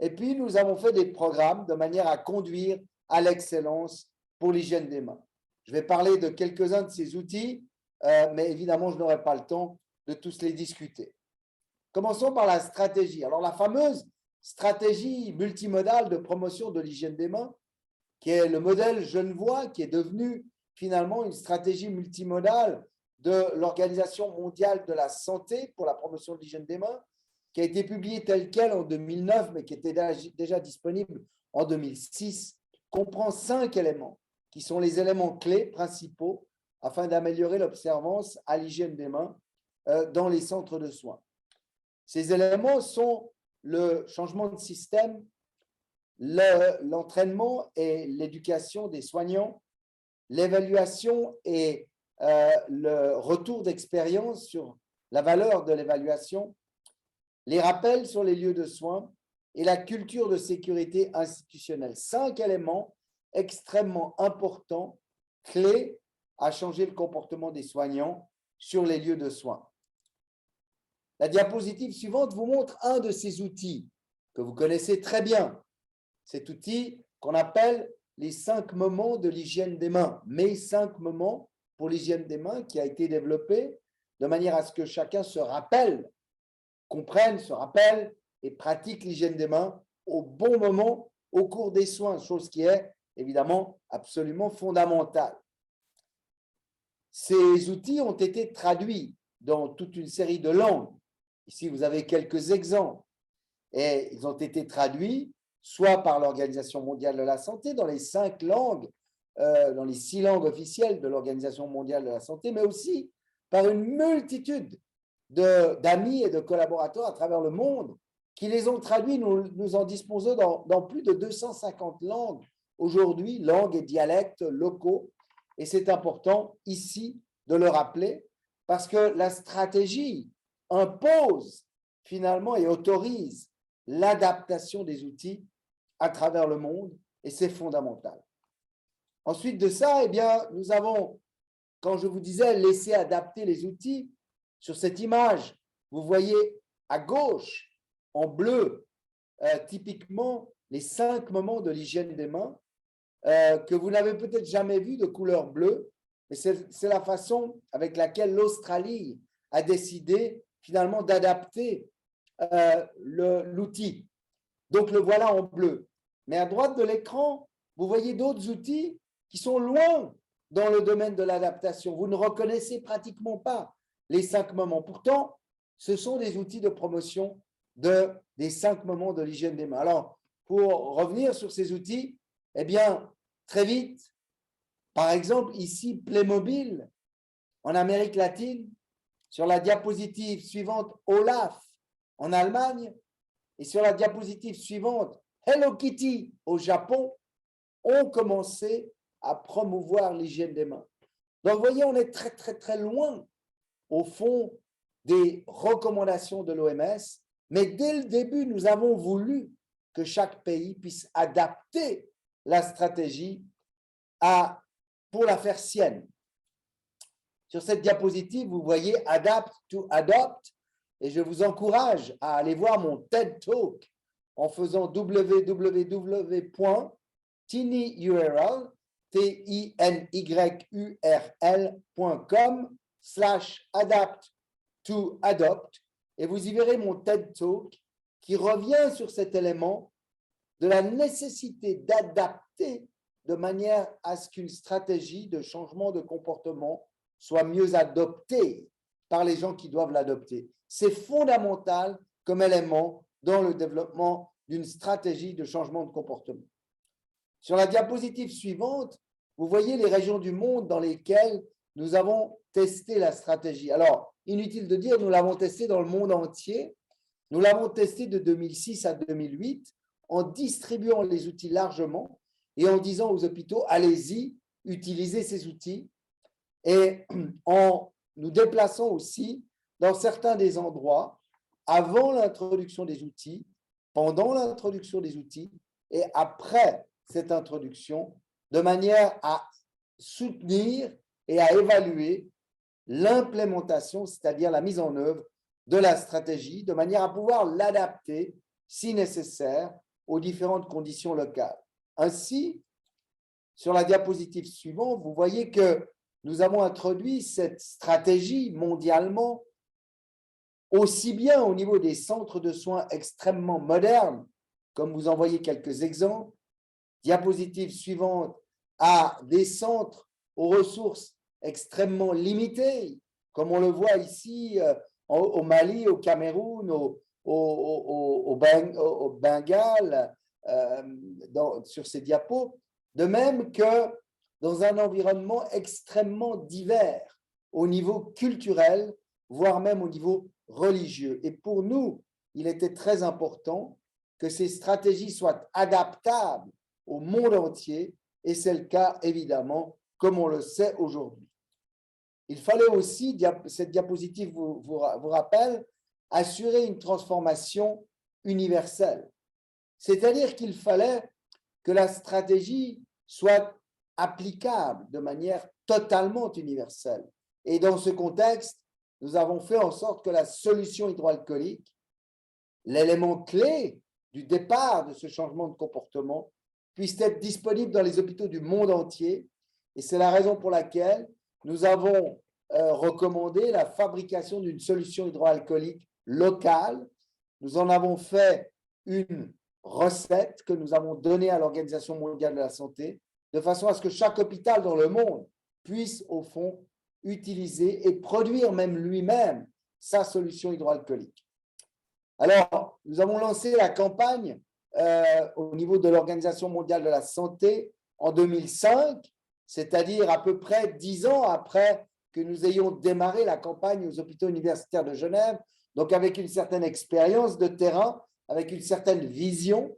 Et puis, nous avons fait des programmes de manière à conduire à l'excellence pour l'hygiène des mains. Je vais parler de quelques-uns de ces outils, mais évidemment, je n'aurai pas le temps de tous les discuter. Commençons par la stratégie. Alors, la fameuse stratégie multimodale de promotion de l'hygiène des mains, qui est le modèle Genevois, qui est devenu finalement une stratégie multimodale de l'Organisation mondiale de la santé pour la promotion de l'hygiène des mains, qui a été publiée telle qu'elle en 2009, mais qui était déjà disponible en 2006, comprend 5 éléments, qui sont les éléments clés principaux afin d'améliorer l'observance à l'hygiène des mains dans les centres de soins. Ces éléments sont le changement de système, l'entraînement et l'éducation des soignants, l'évaluation et le retour d'expérience sur la valeur de l'évaluation, les rappels sur les lieux de soins et la culture de sécurité institutionnelle. 5 éléments extrêmement importants, clés à changer le comportement des soignants sur les lieux de soins. La diapositive suivante vous montre un de ces outils que vous connaissez très bien. Cet outil qu'on appelle les 5 moments de l'hygiène des mains, mes 5 moments pour l'hygiène des mains, qui a été développé de manière à ce que chacun se rappelle, comprenne, se rappelle et pratique l'hygiène des mains au bon moment au cours des soins, chose qui est évidemment absolument fondamentale. Ces outils ont été traduits dans toute une série de langues. Ici, vous avez quelques exemples. Et ils ont été traduits soit par l'Organisation mondiale de la santé dans les 5 langues, dans les 6 langues officielles de l'Organisation mondiale de la santé, mais aussi par une multitude d'amis et de collaborateurs à travers le monde qui les ont traduits. Nous en disposons dans plus de 250 langues aujourd'hui, langues et dialectes locaux. Et c'est important ici de le rappeler parce que la stratégie impose finalement et autorise l'adaptation des outils à travers le monde et c'est fondamental. Ensuite de ça, eh bien, nous avons, quand je vous disais, laissé adapter les outils, sur cette image, vous voyez à gauche, en bleu, typiquement les 5 moments de l'hygiène des mains que vous n'avez peut-être jamais vu de couleur bleue, mais c'est la façon avec laquelle l'Australie a décidé finalement d'adapter l'outil. Donc, le voilà en bleu. Mais à droite de l'écran, vous voyez d'autres outils qui sont loin dans le domaine de l'adaptation. Vous ne reconnaissez pratiquement pas les 5 moments. Pourtant, ce sont des outils de promotion des 5 moments de l'hygiène des mains. Alors, pour revenir sur ces outils, eh bien, très vite, par exemple, ici, Playmobil, en Amérique latine, sur la diapositive suivante, Olaf, en Allemagne, et sur la diapositive suivante, Hello Kitty, au Japon, ont commencé à promouvoir l'hygiène des mains. Donc, vous voyez, on est très, très, très loin, au fond, des recommandations de l'OMS, mais dès le début, nous avons voulu que chaque pays puisse adapter la stratégie pour la faire sienne. Sur cette diapositive, vous voyez Adapt to Adopt, et je vous encourage à aller voir mon TED Talk en faisant tinyurl.com/adapt to adopt, et vous y verrez mon TED Talk qui revient sur cet élément de la nécessité d'adapter de manière à ce qu'une stratégie de changement de comportement soit mieux adoptée par les gens qui doivent l'adopter. C'est fondamental comme élément dans le développement d'une stratégie de changement de comportement. Sur la diapositive suivante, vous voyez les régions du monde dans lesquelles nous avons testé la stratégie. Alors, inutile de dire, nous l'avons testé dans le monde entier. Nous l'avons testé de 2006 à 2008 en distribuant les outils largement et en disant aux hôpitaux, allez-y, utilisez ces outils, et en nous déplaçant aussi dans certains des endroits avant l'introduction des outils, pendant l'introduction des outils et après cette introduction, de manière à soutenir et à évaluer l'implémentation, c'est-à-dire la mise en œuvre de la stratégie, de manière à pouvoir l'adapter, si nécessaire, aux différentes conditions locales. Ainsi, sur la diapositive suivante, vous voyez que nous avons introduit cette stratégie mondialement, aussi bien au niveau des centres de soins extrêmement modernes, comme vous en voyez quelques exemples, diapositive suivante, à des centres aux ressources extrêmement limitées, comme on le voit ici au Mali, au Cameroun, au Bengale, sur ces diapos, de même que dans un environnement extrêmement divers au niveau culturel, voire même au niveau religieux. Et pour nous, il était très important que ces stratégies soient adaptables au monde entier, et c'est le cas évidemment, comme on le sait aujourd'hui. Il fallait aussi, cette diapositive vous rappelle, assurer une transformation universelle. C'est-à-dire qu'il fallait que la stratégie soit applicable de manière totalement universelle. Et dans ce contexte, nous avons fait en sorte que la solution hydroalcoolique, l'élément clé du départ de ce changement de comportement, puisse être disponible dans les hôpitaux du monde entier. Et c'est la raison pour laquelle nous avons recommandé la fabrication d'une solution hydroalcoolique locale. Nous en avons fait une recette que nous avons donnée à l'Organisation mondiale de la santé, de façon à ce que chaque hôpital dans le monde puisse, au fond, utiliser et produire même lui-même sa solution hydroalcoolique. Alors, nous avons lancé la campagne au niveau de l'Organisation mondiale de la santé en 2005, c'est-à-dire à peu près 10 ans après que nous ayons démarré la campagne aux hôpitaux universitaires de Genève, donc avec une certaine expérience de terrain, avec une certaine vision.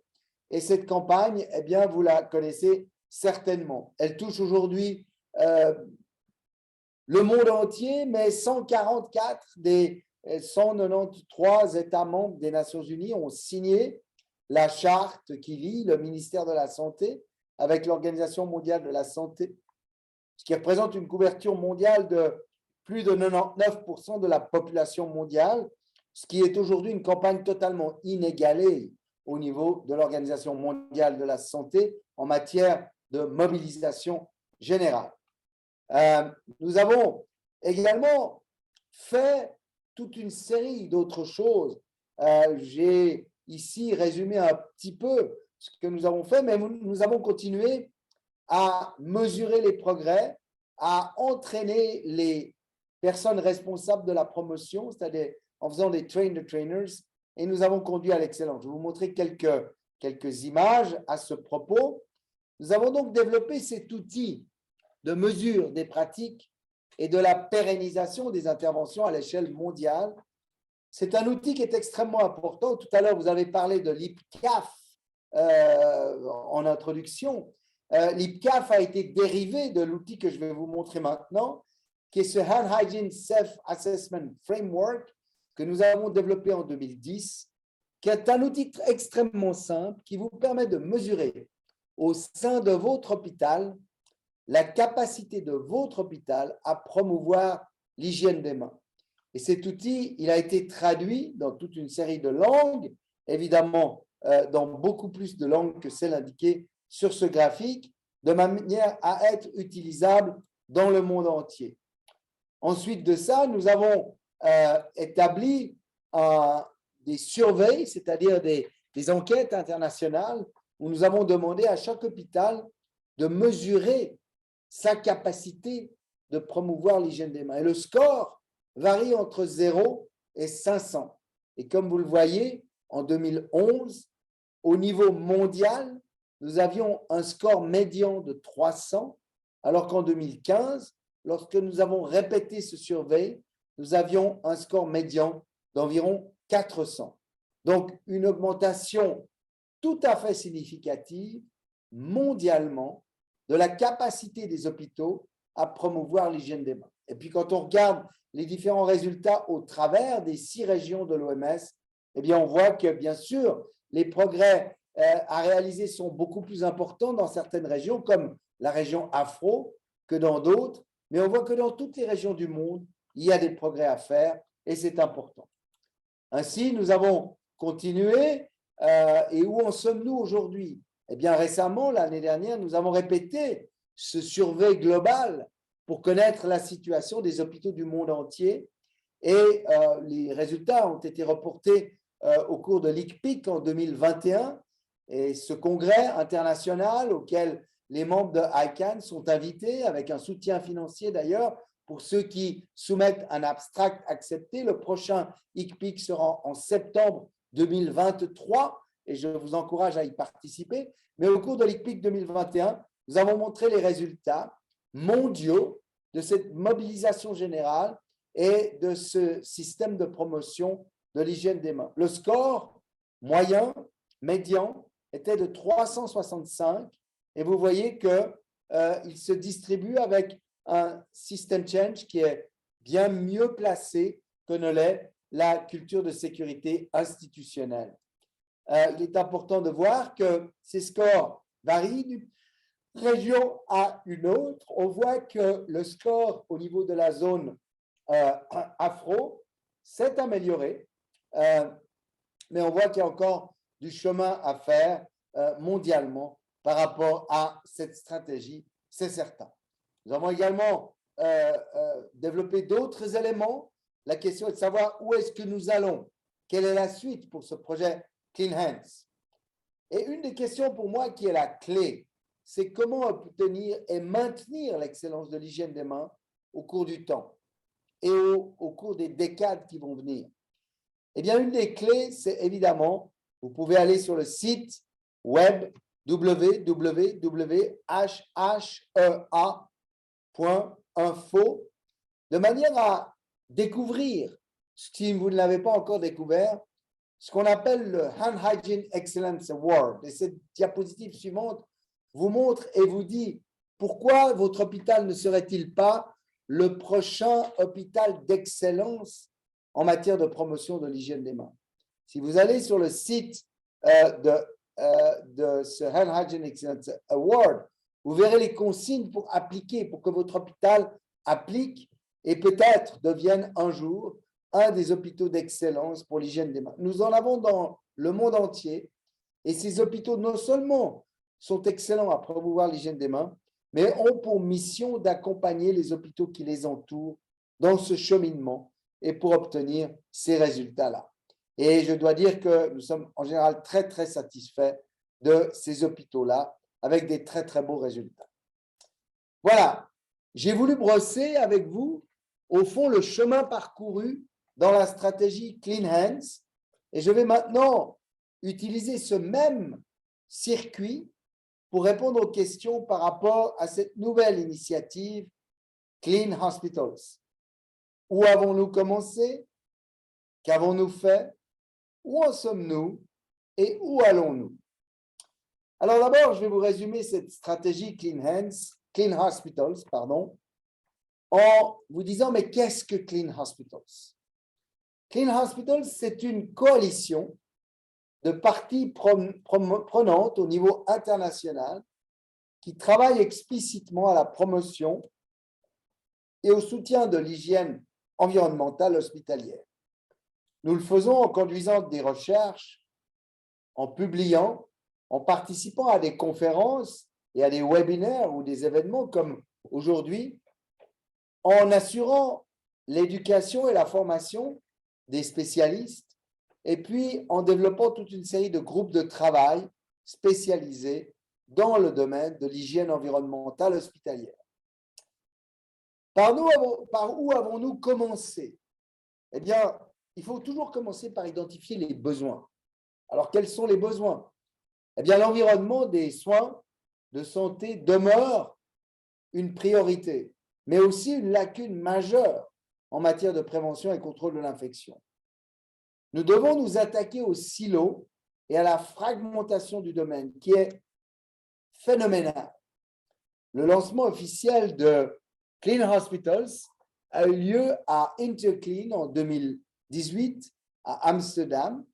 Et cette campagne, eh bien, vous la connaissez certainement. Elle touche aujourd'hui le monde entier, mais 144 des 193 États membres des Nations Unies ont signé la charte qui lie le ministère de la Santé avec l'Organisation mondiale de la santé, ce qui représente une couverture mondiale de plus de 99% de la population mondiale, ce qui est aujourd'hui une campagne totalement inégalée au niveau de l'Organisation mondiale de la santé en matière de mobilisation générale. Nous avons également fait toute une série d'autres choses. J'ai ici résumé un petit peu ce que nous avons fait, mais nous avons continué à mesurer les progrès, à entraîner les personnes responsables de la promotion, c'est-à-dire en faisant des train the trainers, et nous avons conduit à l'excellence. Je vais vous montrer quelques images à ce propos. Nous avons donc développé cet outil de mesure des pratiques et de la pérennisation des interventions à l'échelle mondiale. C'est un outil qui est extrêmement important. Tout à l'heure, vous avez parlé de l'IPCAF en introduction. L'IPCAF a été dérivé de l'outil que je vais vous montrer maintenant, qui est ce Hand Hygiene Self-Assessment Framework que nous avons développé en 2010, qui est un outil extrêmement simple qui vous permet de mesurer au sein de votre hôpital la capacité de votre hôpital à promouvoir l'hygiène des mains. Et cet outil, il a été traduit dans toute une série de langues, évidemment dans beaucoup plus de langues que celles indiquées sur ce graphique, de manière à être utilisable dans le monde entier. Ensuite de ça, nous avons établi des surveys, c'est-à-dire des enquêtes internationales, où nous avons demandé à chaque hôpital de mesurer sa capacité de promouvoir l'hygiène des mains. Et le score varie entre 0 et 500. Et comme vous le voyez, en 2011, au niveau mondial, nous avions un score médian de 300, alors qu'en 2015, lorsque nous avons répété ce survey, nous avions un score médian d'environ 400. Donc, une augmentation tout à fait significative mondialement de la capacité des hôpitaux à promouvoir l'hygiène des mains. Et puis, quand on regarde les différents résultats au travers des 6 régions de l'OMS, eh bien, on voit que, bien sûr, les progrès à réaliser sont beaucoup plus importants dans certaines régions, comme la région afro, que dans d'autres. Mais on voit que dans toutes les régions du monde, il y a des progrès à faire et c'est important. Ainsi, nous avons continué. Et où en sommes-nous aujourd'hui? Eh bien, récemment, l'année dernière, nous avons répété ce survey global pour connaître la situation des hôpitaux du monde entier. Et les résultats ont été reportés au cours de l'ICPIC en 2021. Et ce congrès international auquel les membres de ICANN sont invités, avec un soutien financier d'ailleurs, pour ceux qui soumettent un abstract accepté. Le prochain ICPIC sera en septembre 2023 et je vous encourage à y participer. Mais au cours de l'ICPIC 2021, nous avons montré les résultats mondiaux de cette mobilisation générale et de ce système de promotion de l'hygiène des mains. Le score moyen, médian, était de 365 et vous voyez qu'il se distribue avec un system change qui est bien mieux placé que ne l'est la culture de sécurité institutionnelle. Il est important de voir que ces scores varient d'une région à une autre. On voit que le score au niveau de la zone afro s'est amélioré, mais on voit qu'il y a encore du chemin à faire mondialement par rapport à cette stratégie, c'est certain. Nous avons également développé d'autres éléments. La question est de savoir où est-ce que nous allons, quelle est la suite pour ce projet Clean Hands. Et une des questions pour moi qui est la clé, c'est comment obtenir et maintenir l'excellence de l'hygiène des mains au cours du temps et au cours des décades qui vont venir. Eh bien, une des clés, c'est évidemment, vous pouvez aller sur le site web www.hhea.info de manière à découvrir, si vous ne l'avez pas encore découvert, ce qu'on appelle le Hand Hygiene Excellence Award. Et cette diapositive suivante vous montre et vous dit pourquoi votre hôpital ne serait-il pas le prochain hôpital d'excellence en matière de promotion de l'hygiène des mains. Si vous allez sur le site de ce Hand Hygiene Excellence Award, vous verrez les consignes pour appliquer, pour que votre hôpital applique et peut-être devienne un jour un des hôpitaux d'excellence pour l'hygiène des mains. Nous en avons dans le monde entier et ces hôpitaux non seulement sont excellents à promouvoir l'hygiène des mains, mais ont pour mission d'accompagner les hôpitaux qui les entourent dans ce cheminement et pour obtenir ces résultats-là. Et je dois dire que nous sommes en général très, très satisfaits de ces hôpitaux-là avec des très, très beaux résultats. Voilà, j'ai voulu brosser avec vous, au fond, le chemin parcouru dans la stratégie Clean Hands et je vais maintenant utiliser ce même circuit pour répondre aux questions par rapport à cette nouvelle initiative Clean Hospitals. Où avons-nous commencé? Qu'avons-nous fait? Où en sommes-nous? Et où allons-nous? Alors d'abord, je vais vous résumer cette stratégie Clean Hospitals, en vous disant, mais qu'est-ce que Clean Hospitals? Clean Hospitals, c'est une coalition de parties prenantes au niveau international qui travaillent explicitement à la promotion et au soutien de l'hygiène environnementale hospitalière. Nous le faisons en conduisant des recherches, en publiant, en participant à des conférences et à des webinaires ou des événements comme aujourd'hui, en assurant l'éducation et la formation des spécialistes et puis en développant toute une série de groupes de travail spécialisés dans le domaine de l'hygiène environnementale hospitalière. Par où avons-nous commencé? Eh bien, il faut toujours commencer par identifier les besoins. Alors, quels sont les besoins? Eh bien, l'environnement des soins de santé demeure une priorité, mais aussi une lacune majeure en matière de prévention et contrôle de l'infection. Nous devons nous attaquer aux silos et à la fragmentation du domaine qui est phénoménale. Le lancement officiel de Clean Hospitals a eu lieu à Interclean en 2018 à Amsterdam.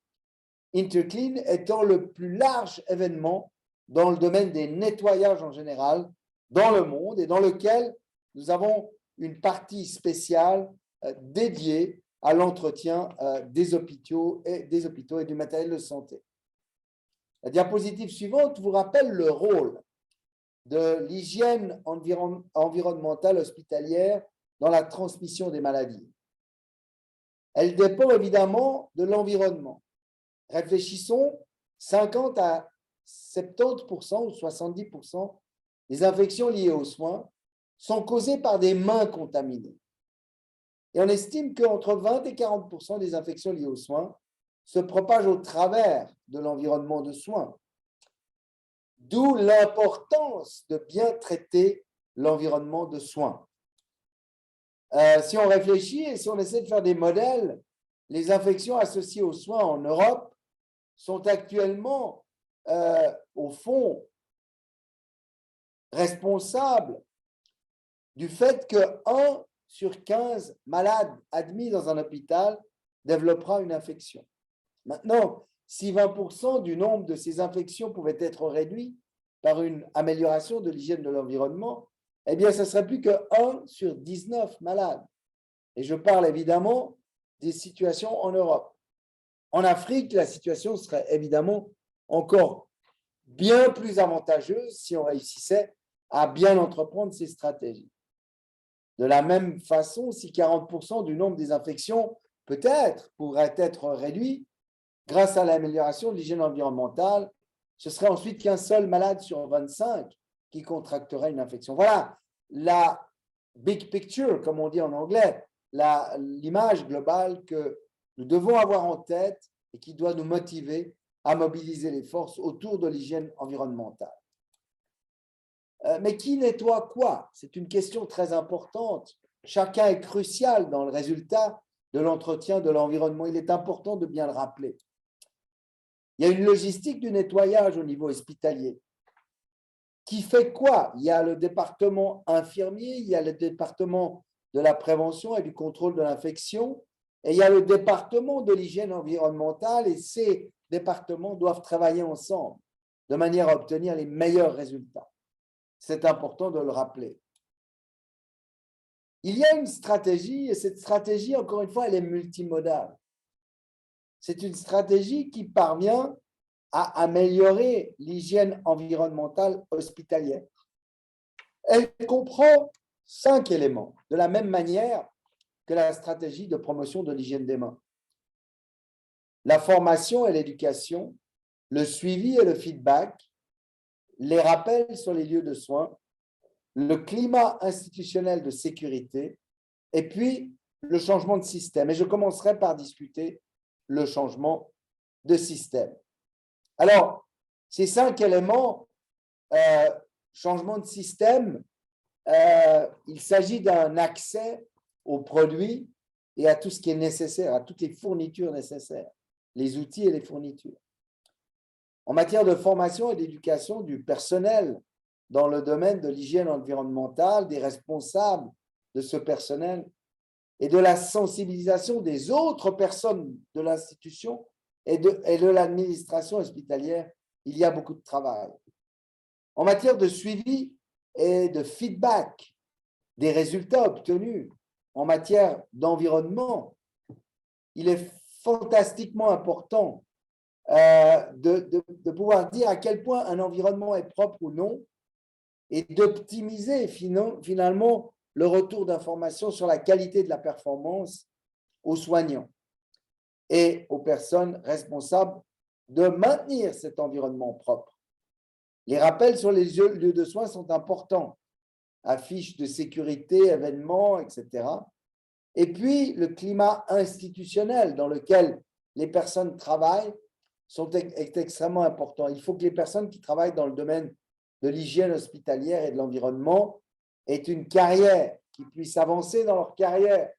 Interclean étant le plus large événement dans le domaine des nettoyages en général dans le monde et dans lequel nous avons une partie spéciale dédiée à l'entretien des hôpitaux et du matériel de santé. La diapositive suivante vous rappelle le rôle de l'hygiène environnementale hospitalière dans la transmission des maladies. Elle dépend évidemment de l'environnement. Réfléchissons, 50 à 70% ou 70% des infections liées aux soins sont causées par des mains contaminées. Et on estime qu'entre 20 et 40% des infections liées aux soins se propagent au travers de l'environnement de soins. D'où l'importance de bien traiter l'environnement de soins. Si on réfléchit et si on essaie de faire des modèles, les infections associées aux soins en Europe sont actuellement, au fond, responsables du fait que 1 sur 15 malades admis dans un hôpital développera une infection. Maintenant, si 20% du nombre de ces infections pouvaient être réduits par une amélioration de l'hygiène de l'environnement, eh bien, ce ne serait plus que 1 sur 19 malades. Et je parle évidemment des situations en Europe. En Afrique, la situation serait évidemment encore bien plus avantageuse si on réussissait à bien entreprendre ces stratégies. De la même façon, si 40% du nombre des infections peut-être pourrait être réduit grâce à l'amélioration de l'hygiène environnementale, ce serait ensuite qu'un seul malade sur 25 qui contracterait une infection. Voilà la big picture, comme on dit en anglais, l'image globale que nous devons avoir en tête et qui doit nous motiver à mobiliser les forces autour de l'hygiène environnementale. Mais qui nettoie quoi? C'est une question très importante. Chacun est crucial dans le résultat de l'entretien de l'environnement. Il est important de bien le rappeler. Il y a une logistique du nettoyage au niveau hospitalier. Qui fait quoi? Il y a le département infirmier, il y a le département de la prévention et du contrôle de l'infection, et il y a le département de l'hygiène environnementale, et ces départements doivent travailler ensemble de manière à obtenir les meilleurs résultats. C'est important de le rappeler. Il y a une stratégie, et cette stratégie, encore une fois, elle est multimodale. C'est une stratégie qui parvient à améliorer l'hygiène environnementale hospitalière. Elle comprend 5 éléments, de la même manière que la stratégie de promotion de l'hygiène des mains. La formation et l'éducation le suivi et le feedback, les rappels sur les lieux de soins, le climat institutionnel de sécurité et puis le changement de système. Et je commencerai par discuter le changement de système. Alors, ces 5 éléments, changement de système, il s'agit d'un accès aux produits et à tout ce qui est nécessaire, à toutes les fournitures nécessaires, les outils et les fournitures. En matière de formation et d'éducation du personnel dans le domaine de l'hygiène environnementale, des responsables de ce personnel et de la sensibilisation des autres personnes de l'institution et de l'administration hospitalière, il y a beaucoup de travail. En matière de suivi et de feedback des résultats obtenus en matière d'environnement, il est fantastiquement important de pouvoir dire à quel point un environnement est propre ou non et d'optimiser finalement le retour d'informations sur la qualité de la performance aux soignants et aux personnes responsables de maintenir cet environnement propre. Les rappels sur les lieux de soins sont importants, affiches de sécurité, événements, etc. Et puis, le climat institutionnel dans lequel les personnes travaillent est extrêmement important. Il faut que les personnes qui travaillent dans le domaine de l'hygiène hospitalière et de l'environnement aient une carrière, qui puissent avancer dans leur carrière,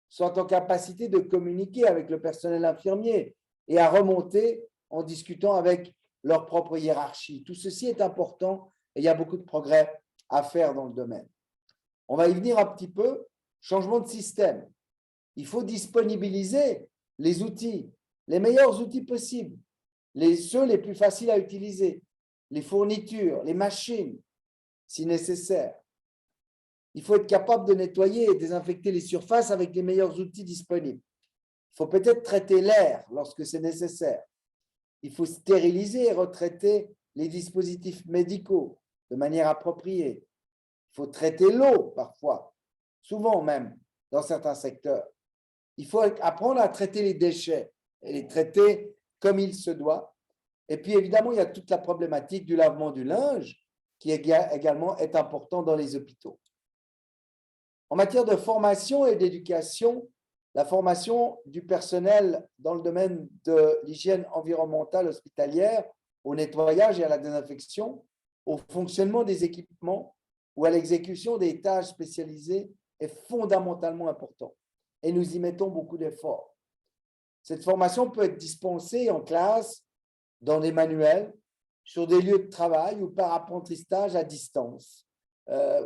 soient en capacité de communiquer avec le personnel infirmier et à remonter en discutant avec leur propre hiérarchie. Tout ceci est important et il y a beaucoup de progrès à faire dans le domaine. On va y venir un petit peu. Changement de système. Il faut disponibiliser les outils, les meilleurs outils possibles, ceux les plus faciles à utiliser, les fournitures, les machines, si nécessaire. Il faut être capable de nettoyer et désinfecter les surfaces avec les meilleurs outils disponibles. Il faut peut-être traiter l'air lorsque c'est nécessaire. Il faut stériliser et retraiter les dispositifs médicaux de manière appropriée. Il faut traiter l'eau parfois, souvent même dans certains secteurs. Il faut apprendre à traiter les déchets et les traiter comme il se doit. Et puis évidemment, il y a toute la problématique du lavement du linge qui également est important dans les hôpitaux. En matière de formation et d'éducation, la formation du personnel dans le domaine de l'hygiène environnementale hospitalière, au nettoyage et à la désinfection, au fonctionnement des équipements ou à l'exécution des tâches spécialisées est fondamentalement important. Et nous y mettons beaucoup d'efforts. Cette formation peut être dispensée en classe, dans des manuels, sur des lieux de travail ou par apprentissage à distance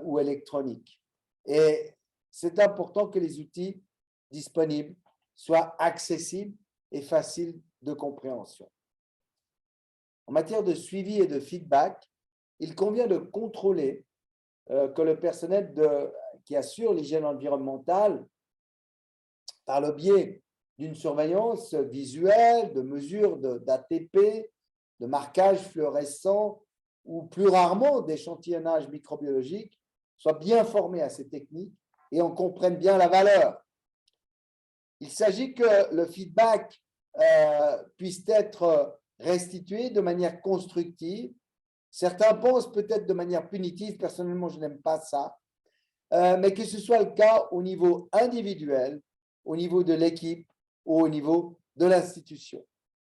ou électronique. Et c'est important que les outils disponibles soient accessibles et faciles de compréhension. En matière de suivi et de feedback, il convient de contrôler que le personnel qui assure l'hygiène environnementale, par le biais d'une surveillance visuelle, de mesures d'ATP, de marquage fluorescent ou plus rarement d'échantillonnage microbiologique, soit bien formé à ces techniques et en comprenne bien la valeur. Il s'agit que le feedback puisse être restitué de manière constructive. Certains pensent peut-être de manière punitive, personnellement je n'aime pas ça, mais que ce soit le cas au niveau individuel, au niveau de l'équipe ou au niveau de l'institution.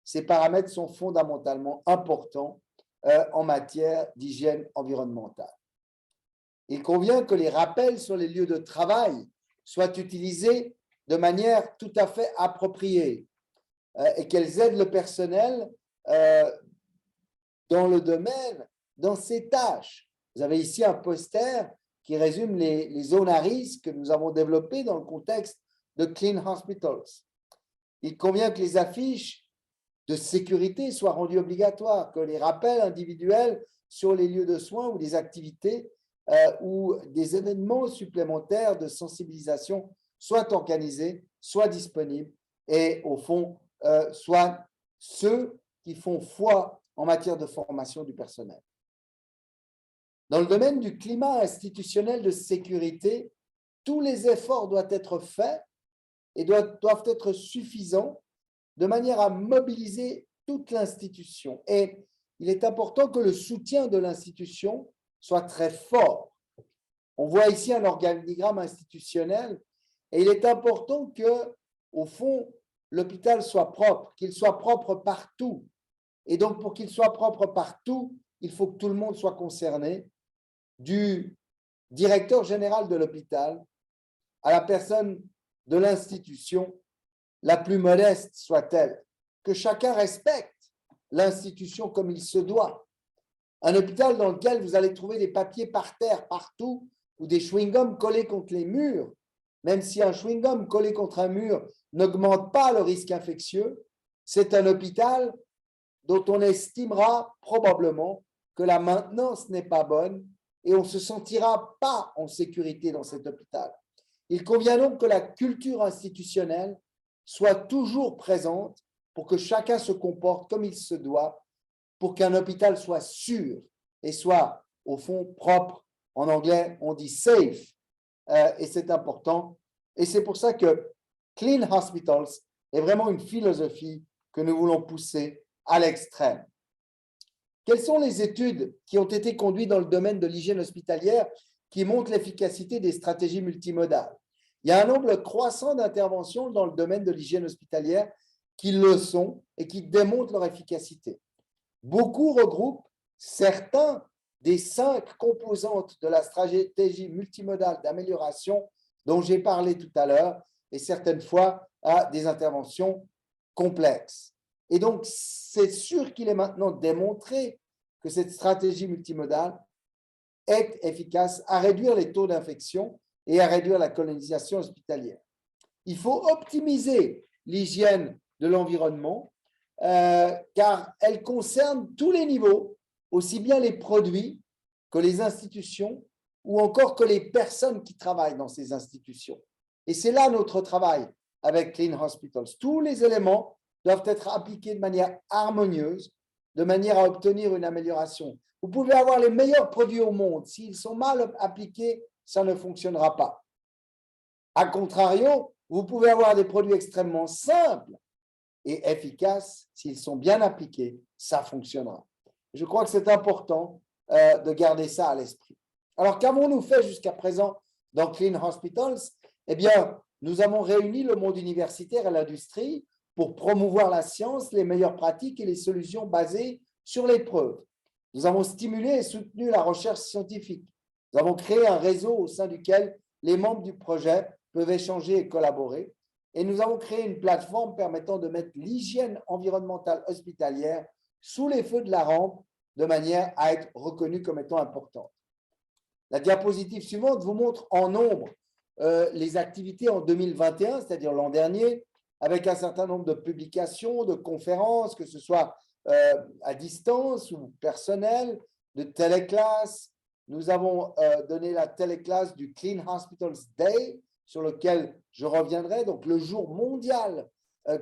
Ces paramètres sont fondamentalement importants en matière d'hygiène environnementale. Il convient que les rappels sur les lieux de travail soient utilisés de manière tout à fait appropriée et qu'elles aident le personnel dans le domaine, dans ses tâches. Vous avez ici un poster qui résume les zones à risque que nous avons développées dans le contexte de Clean Hospitals. Il convient que les affiches de sécurité soient rendues obligatoires, que les rappels individuels sur les lieux de soins ou des activités ou des événements supplémentaires de sensibilisation soient organisés, soient disponibles et au fond soient ceux qui font foi en matière de formation du personnel. Dans le domaine du climat institutionnel de sécurité, tous les efforts doivent être faits et doivent être suffisants de manière à mobiliser toute l'institution. Et il est important que le soutien de l'institution soit très fort. On voit ici un organigramme institutionnel et il est important que, au fond, l'hôpital soit propre, qu'il soit propre partout. Et donc, pour qu'il soit propre partout, il faut que tout le monde soit concerné, du directeur général de l'hôpital à la personne de l'institution, la plus modeste soit-elle, que chacun respecte l'institution comme il se doit. Un hôpital dans lequel vous allez trouver des papiers par terre, partout, ou des chewing-gums collés contre les murs, même si un chewing-gum collé contre un mur n'augmente pas le risque infectieux, c'est un hôpital dont on estimera probablement que la maintenance n'est pas bonne et on ne se sentira pas en sécurité dans cet hôpital. Il convient donc que la culture institutionnelle soit toujours présente pour que chacun se comporte comme il se doit, pour qu'un hôpital soit sûr et soit, au fond, propre. En anglais, on dit safe, et c'est important. Et c'est pour ça que Clean Hospitals est vraiment une philosophie que nous voulons pousser à l'extrême. Quelles sont les études qui ont été conduites dans le domaine de l'hygiène hospitalière qui montrent l'efficacité des stratégies multimodales? Il y a un nombre croissant d'interventions dans le domaine de l'hygiène hospitalière qui le sont et qui démontrent leur efficacité. Beaucoup regroupent certains des 5 composantes de la stratégie multimodale d'amélioration dont j'ai parlé tout à l'heure et certaines fois à des interventions complexes. Et donc, c'est sûr qu'il est maintenant démontré que cette stratégie multimodale est efficace à réduire les taux d'infection et à réduire la colonisation hospitalière. Il faut optimiser l'hygiène de l'environnement car elle concerne tous les niveaux, aussi bien les produits que les institutions ou encore que les personnes qui travaillent dans ces institutions. Et c'est là notre travail avec Clean Hospitals. Tous les éléments doivent être appliqués de manière harmonieuse, de manière à obtenir une amélioration. Vous pouvez avoir les meilleurs produits au monde. S'ils sont mal appliqués, ça ne fonctionnera pas. A contrario, vous pouvez avoir des produits extrêmement simples et efficaces. S'ils sont bien appliqués, ça fonctionnera. Je crois que c'est important de garder ça à l'esprit. Alors, qu'avons-nous fait jusqu'à présent dans Clean Hospitals? Eh bien, nous avons réuni le monde universitaire et l'industrie pour promouvoir la science, les meilleures pratiques et les solutions basées sur les preuves. Nous avons stimulé et soutenu la recherche scientifique. Nous avons créé un réseau au sein duquel les membres du projet peuvent échanger et collaborer. Et nous avons créé une plateforme permettant de mettre l'hygiène environnementale hospitalière sous les feux de la rampe de manière à être reconnue comme étant importante. La diapositive suivante vous montre en nombre les activités en 2021, c'est-à-dire l'an dernier, avec un certain nombre de publications, de conférences, que ce soit à distance ou personnel, de téléclasses. Nous avons donné la téléclasse du Clean Hospitals Day, sur lequel je reviendrai, donc le jour mondial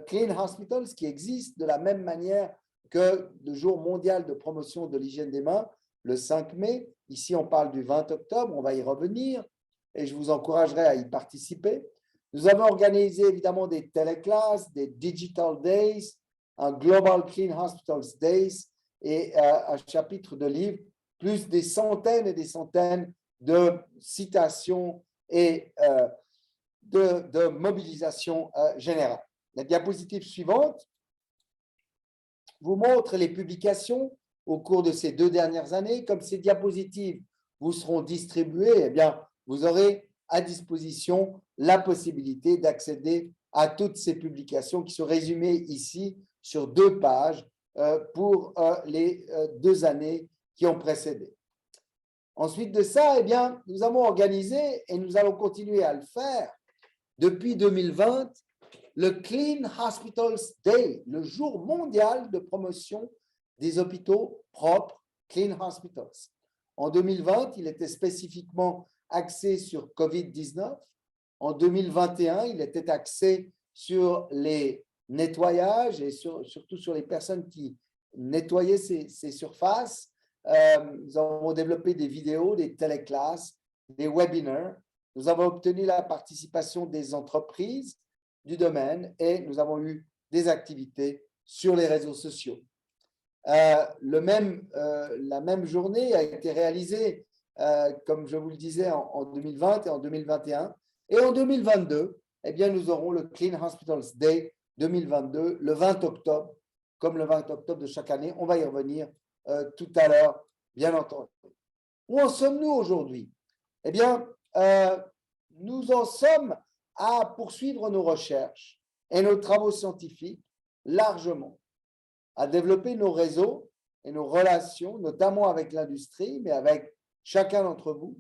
Clean Hospitals, qui existe de la même manière que le jour mondial de promotion de l'hygiène des mains, le 5 mai. Ici, on parle du 20 octobre, on va y revenir et je vous encouragerai à y participer. Nous avons organisé évidemment des téléclasses, des Digital Days, un Global Clean Hospitals Days et un chapitre de livres, plus des centaines et des centaines de citations et de mobilisation générale. La diapositive suivante vous montre les publications au cours de ces 2 dernières années. Comme ces diapositives vous seront distribuées, eh bien, vous aurez à disposition la possibilité d'accéder à toutes ces publications qui sont résumées ici sur 2 pages pour les 2 années qui ont précédé. Ensuite de ça, eh bien, nous avons organisé et nous allons continuer à le faire depuis 2020 le Clean Hospitals Day, le jour mondial de promotion des hôpitaux propres, Clean Hospitals. En 2020, il était spécifiquement axé sur COVID-19. En 2021, il était axé sur les nettoyages et surtout sur les personnes qui nettoyaient ces surfaces. Nous avons développé des vidéos, des téléclasses, des webinaires. Nous avons obtenu la participation des entreprises du domaine et nous avons eu des activités sur les réseaux sociaux. La même journée a été réalisée, comme je vous le disais, en 2020 et en 2021. Et en 2022, eh bien, nous aurons le Clean Hospitals Day 2022, le 20 octobre, comme le 20 octobre de chaque année. On va y revenir tout à l'heure, bien entendu. Où en sommes-nous aujourd'hui? Eh bien, nous en sommes à poursuivre nos recherches et nos travaux scientifiques largement, à développer nos réseaux et nos relations, notamment avec l'industrie, mais avec chacun d'entre vous,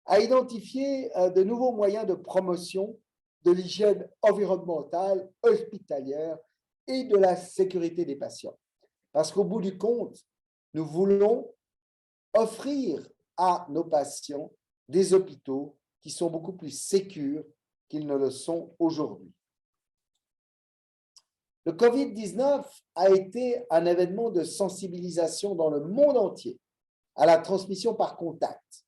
à identifier de nouveaux moyens de promotion de l'hygiène environnementale, hospitalière et de la sécurité des patients. Parce qu'au bout du compte, nous voulons offrir à nos patients des hôpitaux qui sont beaucoup plus sécurs qu'ils ne le sont aujourd'hui. Le Covid-19 a été un événement de sensibilisation dans le monde entier à la transmission par contact.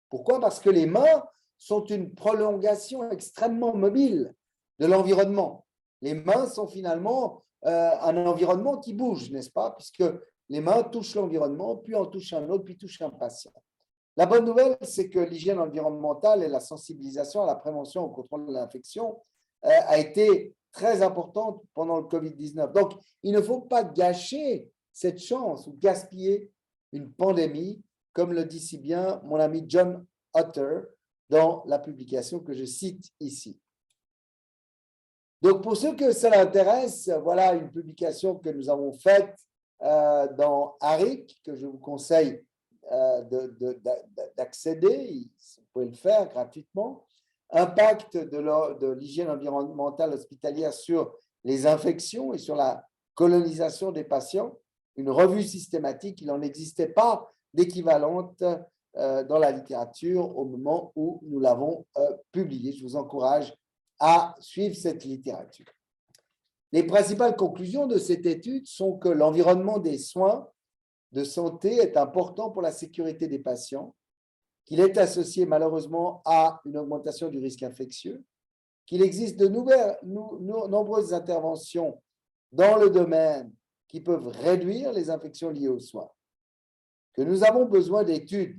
Pourquoi? Parce que les mains sont une prolongation extrêmement mobile de l'environnement. Les mains sont finalement un environnement qui bouge, n'est-ce pas? Puisque les mains touchent l'environnement, puis en touchent un autre, puis touchent un patient. La bonne nouvelle, c'est que l'hygiène environnementale et la sensibilisation à la prévention et au contrôle de l'infection a été très importante pendant le Covid-19. Donc, il ne faut pas gâcher cette chance ou gaspiller une pandémie, comme le dit si bien mon ami John Otter dans la publication que je cite ici. Donc, pour ceux que cela intéresse, voilà une publication que nous avons faite dans ARIC, que je vous conseille d'accéder, vous pouvez le faire gratuitement. Impact de l'hygiène environnementale hospitalière sur les infections et sur la colonisation des patients, une revue systématique. Il n'en existait pas d'équivalente dans la littérature au moment où nous l'avons publiée. Je vous encourage à suivre cette littérature. Les principales conclusions de cette étude sont que l'environnement des soins de santé est important pour la sécurité des patients, qu'il est associé malheureusement à une augmentation du risque infectieux, qu'il existe de nombreuses interventions dans le domaine qui peuvent réduire les infections liées aux soins, que nous avons besoin d'études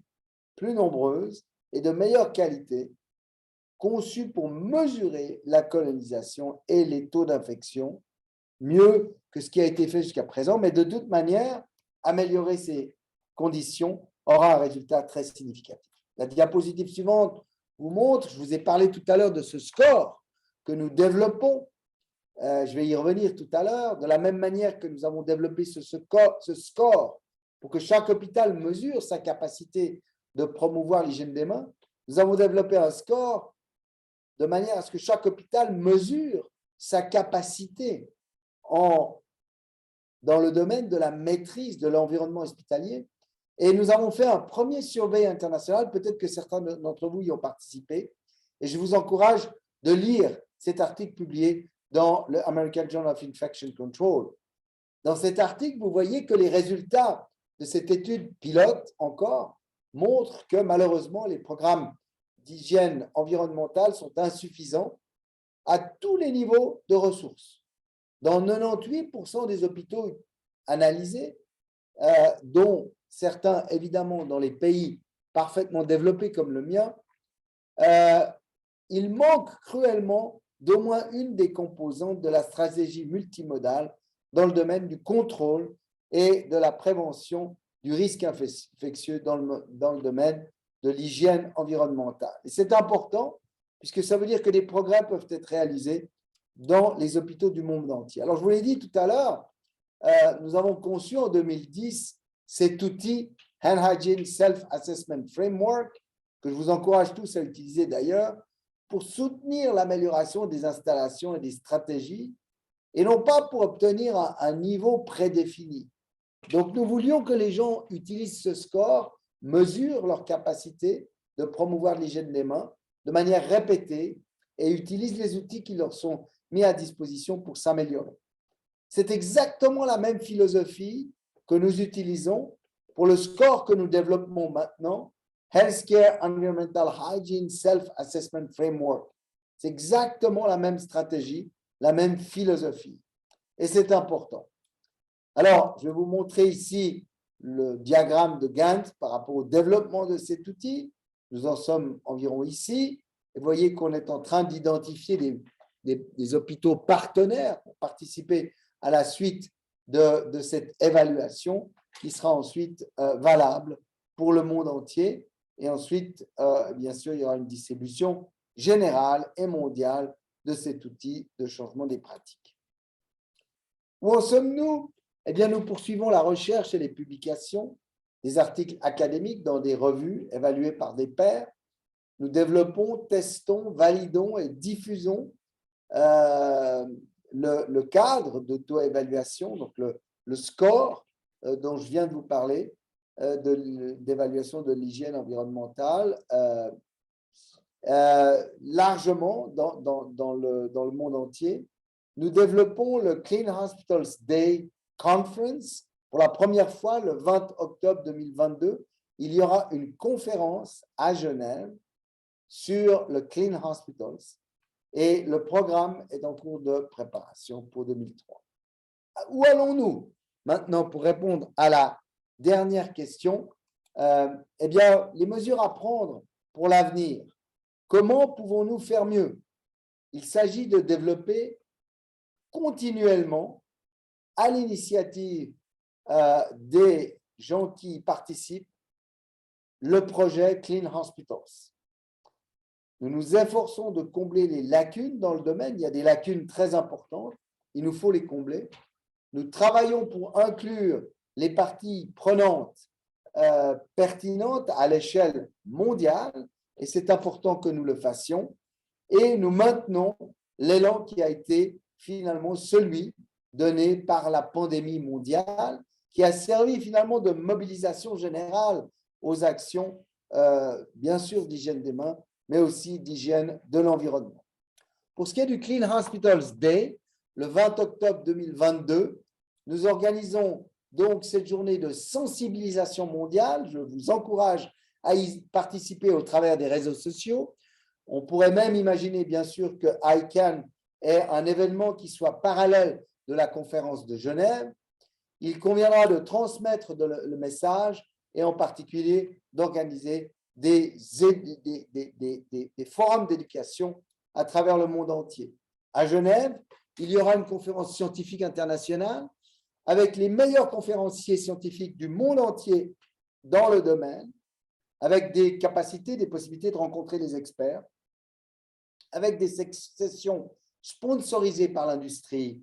plus nombreuses et de meilleure qualité, conçues pour mesurer la colonisation et les taux d'infection, mieux que ce qui a été fait jusqu'à présent, mais de toute manière, améliorer ces conditions aura un résultat très significatif. La diapositive suivante vous montre, je vous ai parlé tout à l'heure de ce score que nous développons. Je vais y revenir tout à l'heure. De la même manière que nous avons développé ce score pour que chaque hôpital mesure sa capacité de promouvoir l'hygiène des mains, nous avons développé un score de manière à ce que chaque hôpital mesure sa capacité dans le domaine de la maîtrise de l'environnement hospitalier. Et nous avons fait un premier survey international, peut-être que certains d'entre vous y ont participé, et je vous encourage de lire cet article publié dans le American Journal of Infection Control. Dans cet article, vous voyez que les résultats de cette étude pilote encore montrent que malheureusement, les programmes d'hygiène environnementale sont insuffisants à tous les niveaux de ressources. Dans 98% des hôpitaux analysés, dont certains évidemment dans les pays parfaitement développés comme le mien, il manque cruellement d'au moins une des composantes de la stratégie multimodale dans le domaine du contrôle et de la prévention du risque infectieux dans le domaine de l'hygiène environnementale. Et c'est important puisque ça veut dire que des progrès peuvent être réalisés dans les hôpitaux du monde entier. Alors, je vous l'ai dit tout à l'heure, nous avons conçu en 2010 cet outil Hand Hygiene Self-Assessment Framework, que je vous encourage tous à utiliser d'ailleurs, pour soutenir l'amélioration des installations et des stratégies, et non pas pour obtenir un niveau prédéfini. Donc, nous voulions que les gens utilisent ce score, mesurent leur capacité de promouvoir l'hygiène des mains de manière répétée et utilisent les outils qui leur sont mis à disposition pour s'améliorer. C'est exactement la même philosophie que nous utilisons pour le score que nous développons maintenant, Healthcare Environmental Hygiene Self-Assessment Framework. C'est exactement la même stratégie, la même philosophie. Et c'est important. Alors, je vais vous montrer ici le diagramme de Gantt par rapport au développement de cet outil. Nous en sommes environ ici. Et vous voyez qu'on est en train d'identifier des hôpitaux partenaires pour participer à la suite de cette évaluation qui sera ensuite valable pour le monde entier. Et ensuite, bien sûr, il y aura une distribution générale et mondiale de cet outil de changement des pratiques. Où en sommes-nous? Eh bien, nous poursuivons la recherche et les publications des articles académiques dans des revues évaluées par des pairs. Nous développons, testons, validons et diffusons le cadre d'auto-évaluation, donc le score dont je viens de vous parler, d'évaluation de l'hygiène environnementale, largement dans le monde entier. Nous développons le Clean Hospitals Day Conference. Pour la première fois, le 20 octobre 2022, il y aura une conférence à Genève sur le Clean Hospitals et le programme est en cours de préparation pour 2003. Où allons-nous maintenant pour répondre à la dernière question? Eh bien, les mesures à prendre pour l'avenir. Comment pouvons-nous faire mieux? Il s'agit de développer continuellement, à l'initiative des gens qui y participent, le projet Clean Hospitals. Nous nous efforçons de combler les lacunes dans le domaine. Il y a des lacunes très importantes. Il nous faut les combler. Nous travaillons pour inclure les parties prenantes pertinentes à l'échelle mondiale et c'est important que nous le fassions. Et nous maintenons l'élan qui a été finalement celui donné par la pandémie mondiale qui a servi finalement de mobilisation générale aux actions, bien sûr, d'hygiène des mains, mais aussi d'hygiène de l'environnement. Pour ce qui est du Clean Hospitals Day, le 20 octobre 2022, nous organisons donc cette journée de sensibilisation mondiale. Je vous encourage à y participer au travers des réseaux sociaux. On pourrait même imaginer, bien sûr, que ICANN est un événement qui soit parallèle de la conférence de Genève. Il conviendra de transmettre le message et en particulier d'organiser des forums d'éducation à travers le monde entier. À Genève, il y aura une conférence scientifique internationale avec les meilleurs conférenciers scientifiques du monde entier dans le domaine, avec des capacités, des possibilités de rencontrer des experts, avec des sessions sponsorisées par l'industrie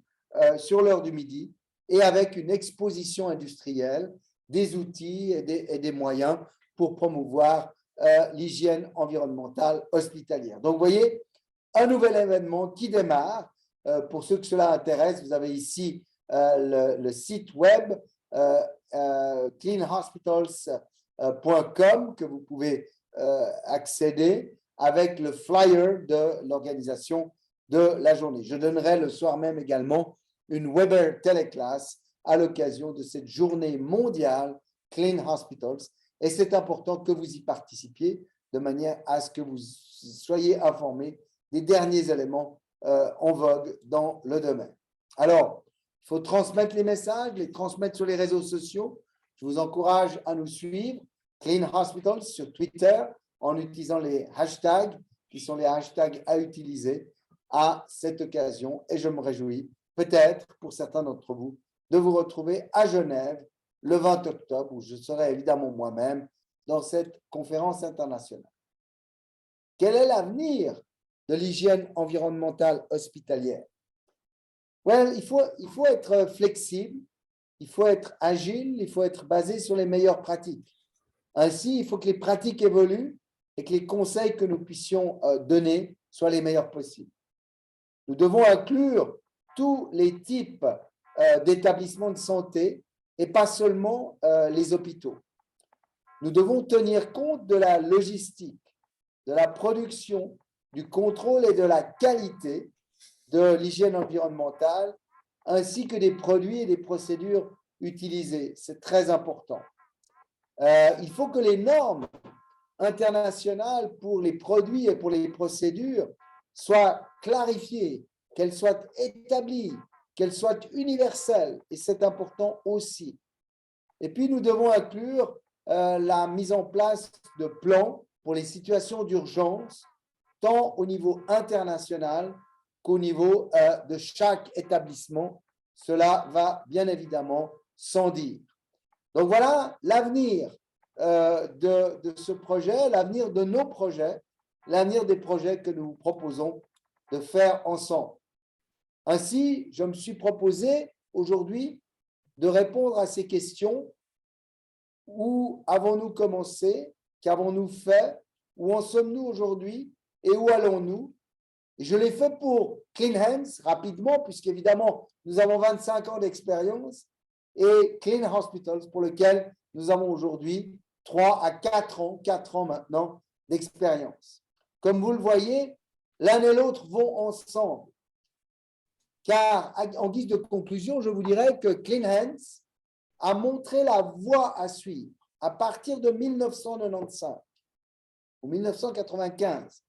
sur l'heure du midi et avec une exposition industrielle, des outils et des moyens pour promouvoir l'hygiène environnementale hospitalière. Donc, vous voyez, un nouvel événement qui démarre. Pour ceux que cela intéresse, vous avez ici le site web cleanhospitals.com que vous pouvez accéder avec le flyer de l'organisation de la journée. Je donnerai le soir même également une Weber Teleclass à l'occasion de cette journée mondiale Clean Hospitals. Et c'est important que vous y participiez de manière à ce que vous soyez informés des derniers éléments en vogue dans le domaine. Alors, il faut transmettre les messages, les transmettre sur les réseaux sociaux. Je vous encourage à nous suivre, Clean Hospitals sur Twitter, en utilisant les hashtags qui sont les hashtags à utiliser à cette occasion. Et je me réjouis, peut-être pour certains d'entre vous, de vous retrouver à Genève le 20 octobre, où je serai évidemment moi-même dans cette conférence internationale. Quel est l'avenir de l'hygiène environnementale hospitalière? Il faut être flexible, il faut être agile, il faut être basé sur les meilleures pratiques. Ainsi, il faut que les pratiques évoluent et que les conseils que nous puissions donner soient les meilleurs possibles. Nous devons inclure tous les types d'établissements de santé et pas seulement les hôpitaux. Nous devons tenir compte de la logistique, de la production, du contrôle et de la qualité de l'hygiène environnementale, ainsi que des produits et des procédures utilisées. C'est très important. Il faut que les normes internationales pour les produits et pour les procédures soient clarifiées, qu'elles soient établies, qu'elle soit universelle, et c'est important aussi. Et puis, nous devons inclure la mise en place de plans pour les situations d'urgence, tant au niveau international qu'au niveau de chaque établissement. Cela va bien évidemment sans dire. Donc voilà l'avenir de ce projet, l'avenir de nos projets, l'avenir des projets que nous vous proposons de faire ensemble. Ainsi, je me suis proposé aujourd'hui de répondre à ces questions. Où avons-nous commencé? Qu'avons-nous fait? Où en sommes-nous aujourd'hui? Et où allons-nous? Je l'ai fait pour Clean Hands rapidement, puisqu'évidemment, nous avons 25 ans d'expérience, et Clean Hospitals, pour lequel nous avons aujourd'hui 3 à 4 ans maintenant d'expérience. Comme vous le voyez, l'un et l'autre vont ensemble. Car en guise de conclusion, je vous dirais que Clean Hands a montré la voie à suivre à partir de 1995 ou 1995,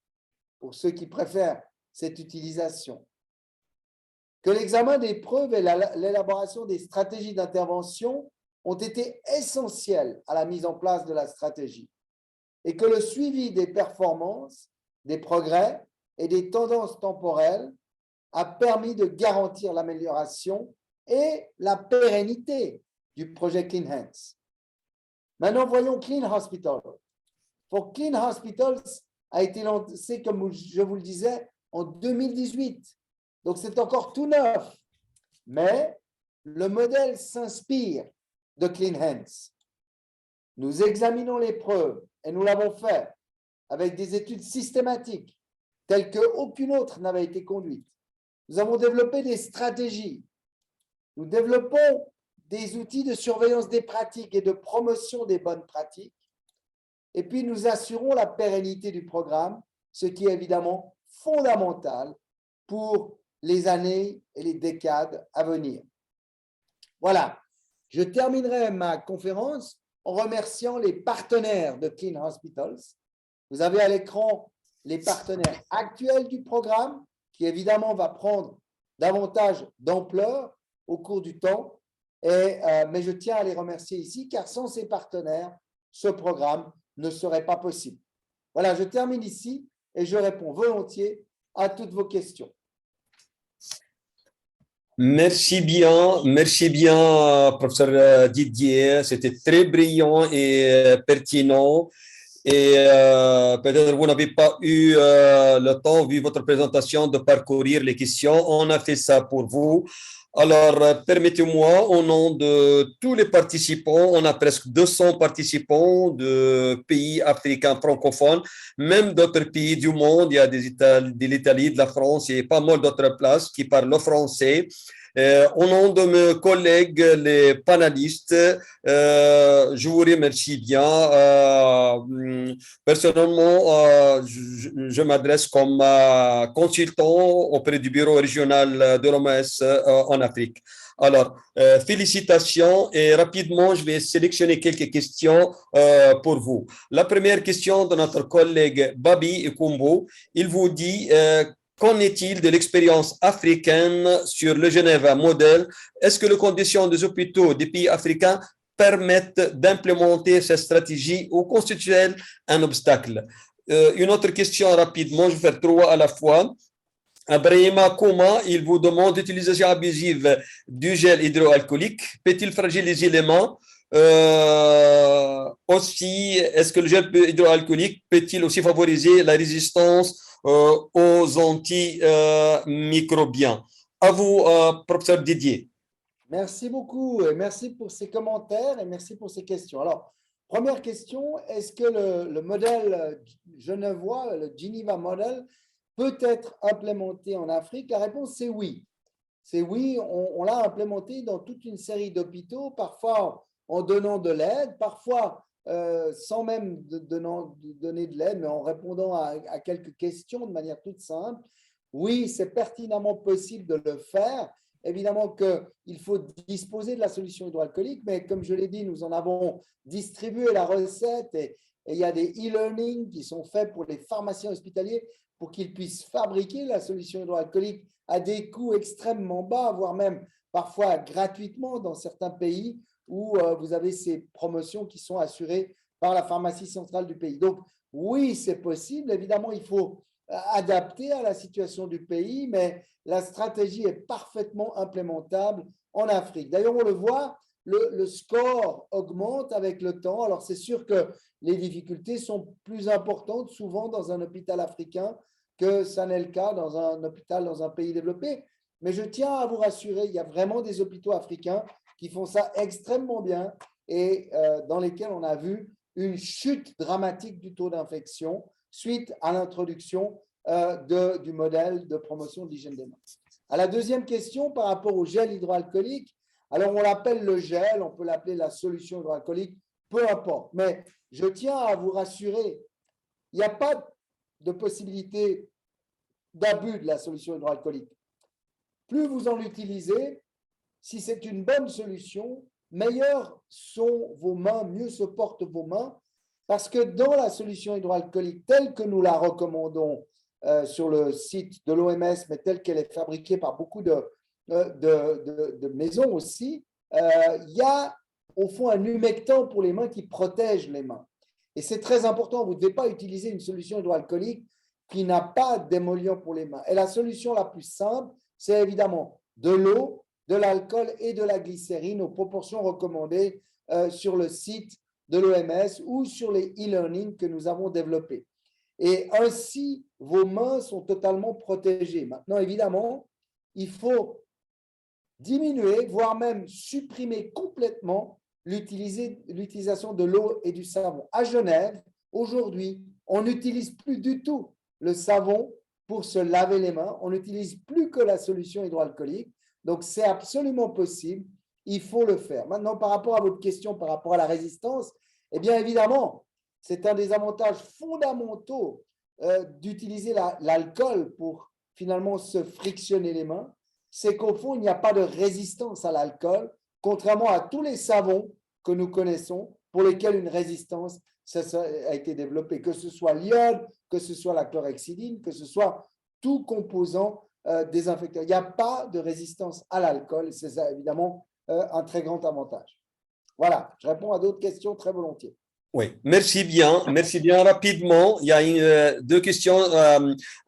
pour ceux qui préfèrent cette utilisation, que l'examen des preuves et l'élaboration des stratégies d'intervention ont été essentiels à la mise en place de la stratégie et que le suivi des performances, des progrès et des tendances temporelles a permis de garantir l'amélioration et la pérennité du projet Clean Hands. Maintenant, voyons Clean Hospital. Pour Clean Hospitals a été lancé, comme je vous le disais, en 2018. Donc, c'est encore tout neuf. Mais le modèle s'inspire de Clean Hands. Nous examinons les preuves et nous l'avons fait avec des études systématiques telles qu'aucune autre n'avait été conduite. Nous avons développé des stratégies. Nous développons des outils de surveillance des pratiques et de promotion des bonnes pratiques. Et puis, nous assurons la pérennité du programme, ce qui est évidemment fondamental pour les années et les décades à venir. Voilà, je terminerai ma conférence en remerciant les partenaires de Clean Hospitals. Vous avez à l'écran les partenaires actuels du programme, qui évidemment va prendre davantage d'ampleur au cours du temps. Mais je tiens à les remercier ici, car sans ces partenaires, ce programme ne serait pas possible. Voilà, je termine ici et je réponds volontiers à toutes vos questions. Merci bien, professeur Didier. C'était très brillant et pertinent. Et peut-être vous n'avez pas eu le temps, vu votre présentation, de parcourir les questions. On a fait ça pour vous. Alors, permettez-moi, au nom de tous les participants, on a presque 200 participants de pays africains francophones, même d'autres pays du monde. Il y a de l'Italie, de la France et pas mal d'autres places qui parlent le français. Au nom de mes collègues, les panélistes, je vous remercie bien. Personnellement, je m'adresse comme consultant auprès du bureau régional de l'OMS en Afrique. Alors, félicitations et rapidement, je vais sélectionner quelques questions pour vous. La première question de notre collègue Babi Ikumbo, il vous dit qu'en est-il de l'expérience africaine sur le Geneva Model? Est-ce que les conditions des hôpitaux des pays africains permettent d'implémenter cette stratégie ou constituent-elles un obstacle? Une autre question rapidement, je vais faire 3 à la fois. Abrahima Kouma, il vous demande l'utilisation abusive du gel hydroalcoolique. Peut-il fragiliser les mains? Aussi, est-ce que le gel hydroalcoolique peut-il aussi favoriser la résistance aux antimicrobiens? À vous, professeur Didier. Merci beaucoup et merci pour ces commentaires et merci pour ces questions. Alors, première question, est-ce que le modèle genevois, le Geneva Model, peut être implémenté en Afrique? La réponse, c'est oui. C'est oui, on l'a implémenté dans toute une série d'hôpitaux, parfois en donnant de l'aide, parfois sans même donner de l'aide, mais en répondant à quelques questions de manière toute simple. Oui, c'est pertinemment possible de le faire. Évidemment qu'il faut disposer de la solution hydroalcoolique, mais comme je l'ai dit, nous en avons distribué la recette Et il y a des e-learning qui sont faits pour les pharmaciens hospitaliers pour qu'ils puissent fabriquer la solution hydroalcoolique à des coûts extrêmement bas, voire même parfois gratuitement dans certains pays où vous avez ces promotions qui sont assurées par la pharmacie centrale du pays. Donc, oui, c'est possible. Évidemment, il faut adapter à la situation du pays, mais la stratégie est parfaitement implémentable en Afrique. D'ailleurs, on le voit, le score augmente avec le temps. Alors, c'est sûr que les difficultés sont plus importantes souvent dans un hôpital africain que ça n'est le cas dans un hôpital dans un pays développé. Mais je tiens à vous rassurer, il y a vraiment des hôpitaux africains qui font ça extrêmement bien et dans lesquels on a vu une chute dramatique du taux d'infection suite à l'introduction du modèle de promotion de l'hygiène des mains. À la deuxième question, par rapport au gel hydroalcoolique, alors on l'appelle le gel, on peut l'appeler la solution hydroalcoolique, peu importe. Mais je tiens à vous rassurer, il n'y a pas de possibilité d'abus de la solution hydroalcoolique. Plus vous en utilisez, si c'est une bonne solution, meilleures sont vos mains, mieux se portent vos mains, parce que dans la solution hydroalcoolique telle que nous la recommandons sur le site de l'OMS, mais telle qu'elle est fabriquée par beaucoup de maisons aussi, il y a au fond un humectant pour les mains qui protège les mains. Et c'est très important, vous ne devez pas utiliser une solution hydroalcoolique qui n'a pas d'émollient pour les mains. Et la solution la plus simple, c'est évidemment de l'eau, de l'alcool et de la glycérine aux proportions recommandées sur le site de l'OMS ou sur les e-learning que nous avons développés. Et ainsi, vos mains sont totalement protégées. Maintenant, évidemment, il faut diminuer, voire même supprimer complètement l'utilisation de l'eau et du savon. À Genève, aujourd'hui, on n'utilise plus du tout le savon pour se laver les mains. On n'utilise plus que la solution hydroalcoolique. Donc, c'est absolument possible. Il faut le faire. Maintenant, par rapport à votre question, par rapport à la résistance, eh bien, évidemment, c'est un des avantages fondamentaux d'utiliser l'alcool pour finalement se frictionner les mains. C'est qu'au fond, il n'y a pas de résistance à l'alcool, contrairement à tous les savons que nous connaissons pour lesquels une résistance a été développée, que ce soit l'iode, que ce soit la chlorhexidine, que ce soit tout composant désinfectant. Il n'y a pas de résistance à l'alcool, c'est évidemment un très grand avantage. Voilà, je réponds à d'autres questions très volontiers. Oui, merci bien. Merci bien. Rapidement, il y a deux questions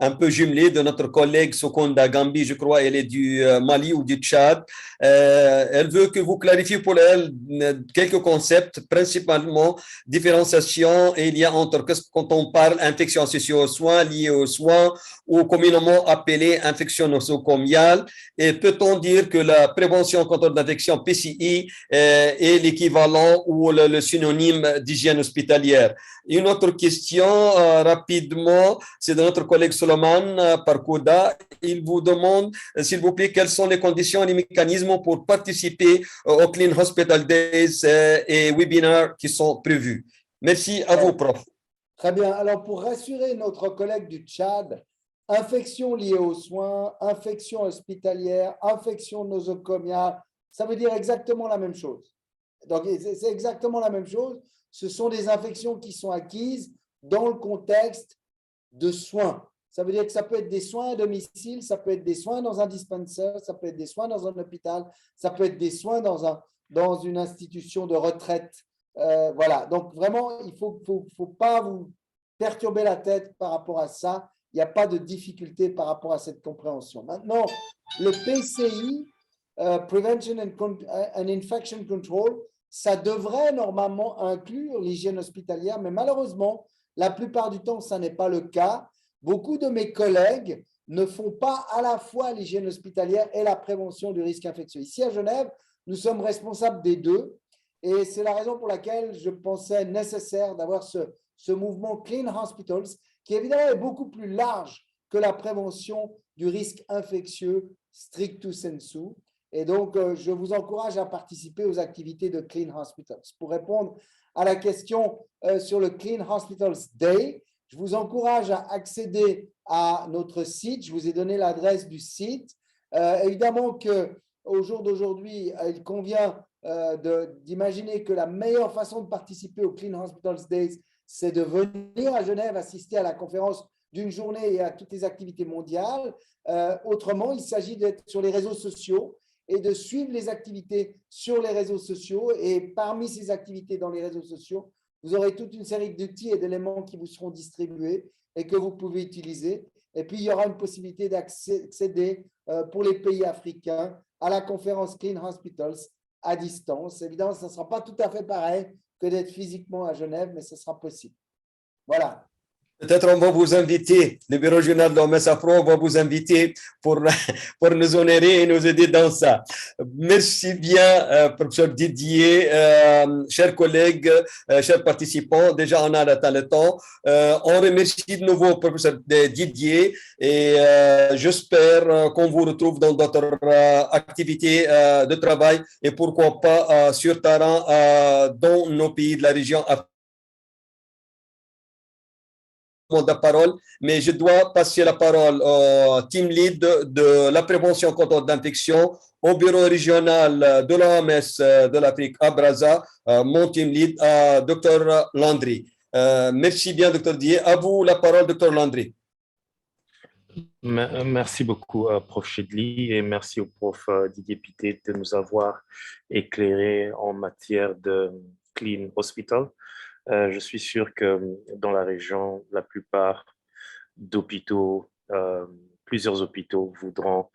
un peu jumelées de notre collègue Sokonda Gambi, je crois, elle est du Mali ou du Tchad. Elle veut que vous clarifiez pour elle quelques concepts, principalement différenciation et lien entre, quand on parle infection associée aux soins, liée aux soins, ou communément appelée infection nosocomiale. Et peut-on dire que la prévention contre l'infection PCI est l'équivalent ou le synonyme d'hygiène hospitalière? Une autre question rapidement, c'est de notre collègue Solomon Parkouda. Il vous demande, s'il vous plaît, quelles sont les conditions et les mécanismes pour participer aux Clean Hospital Days et webinaires qui sont prévus. Merci à vous, prof. Très bien. Alors, pour rassurer notre collègue du Tchad, infection liée aux soins, infection hospitalière, infection nosocomiale, ça veut dire exactement la même chose. Donc, c'est exactement la même chose. Ce sont des infections qui sont acquises dans le contexte de soins. Ça veut dire que ça peut être des soins à domicile, ça peut être des soins dans un dispensaire, ça peut être des soins dans un hôpital, ça peut être des soins dans une institution de retraite. Voilà. Donc, vraiment, il ne faut pas vous perturber la tête par rapport à ça. Il n'y a pas de difficulté par rapport à cette compréhension. Maintenant, le PCI, Prevention and Infection Control, ça devrait normalement inclure l'hygiène hospitalière, mais malheureusement, la plupart du temps, ça n'est pas le cas. Beaucoup de mes collègues ne font pas à la fois l'hygiène hospitalière et la prévention du risque infectieux. Ici à Genève, nous sommes responsables des deux et c'est la raison pour laquelle je pensais nécessaire d'avoir ce mouvement Clean Hospitals qui évidemment est beaucoup plus large que la prévention du risque infectieux stricto sensu. Et donc, je vous encourage à participer aux activités de Clean Hospitals. Pour répondre à la question sur le Clean Hospitals Day, je vous encourage à accéder à notre site. Je vous ai donné l'adresse du site. Évidemment qu'au jour d'aujourd'hui, il convient d'imaginer que la meilleure façon de participer au Clean Hospitals Days, c'est de venir à Genève assister à la conférence d'une journée et à toutes les activités mondiales. Autrement, il s'agit d'être sur les réseaux sociaux et de suivre les activités sur les réseaux sociaux. Et parmi ces activités dans les réseaux sociaux, vous aurez toute une série d'outils et d'éléments qui vous seront distribués et que vous pouvez utiliser. Et puis, il y aura une possibilité d'accéder pour les pays africains à la conférence Clean Hospitals à distance. Évidemment, ça ne sera pas tout à fait pareil que d'être physiquement à Genève, mais ce sera possible. Voilà. Peut-être on va vous inviter, le bureau régional de l'OMS Afro va vous inviter pour nous honorer et nous aider dans ça. Merci bien, professeur Didier, chers collègues, chers participants. Déjà, on a atteint le temps. On remercie de nouveau professeur Didier et j'espère qu'on vous retrouve dans d'autres activités de travail et pourquoi pas sur terrain dans nos pays de la région africaine. De parole, mais je dois passer la parole au team lead de la prévention contre l'infection au bureau régional de l'OMS de l'Afrique à Brazza, mon team lead, Dr Landry. Merci bien, Dr Didier. À vous la parole, Dr Landry. Merci beaucoup, Prof Chedli, et merci au Prof Didier Pittet de nous avoir éclairé en matière de Clean Hospital. Je suis sûr que dans la région, la plupart d'hôpitaux, plusieurs hôpitaux voudront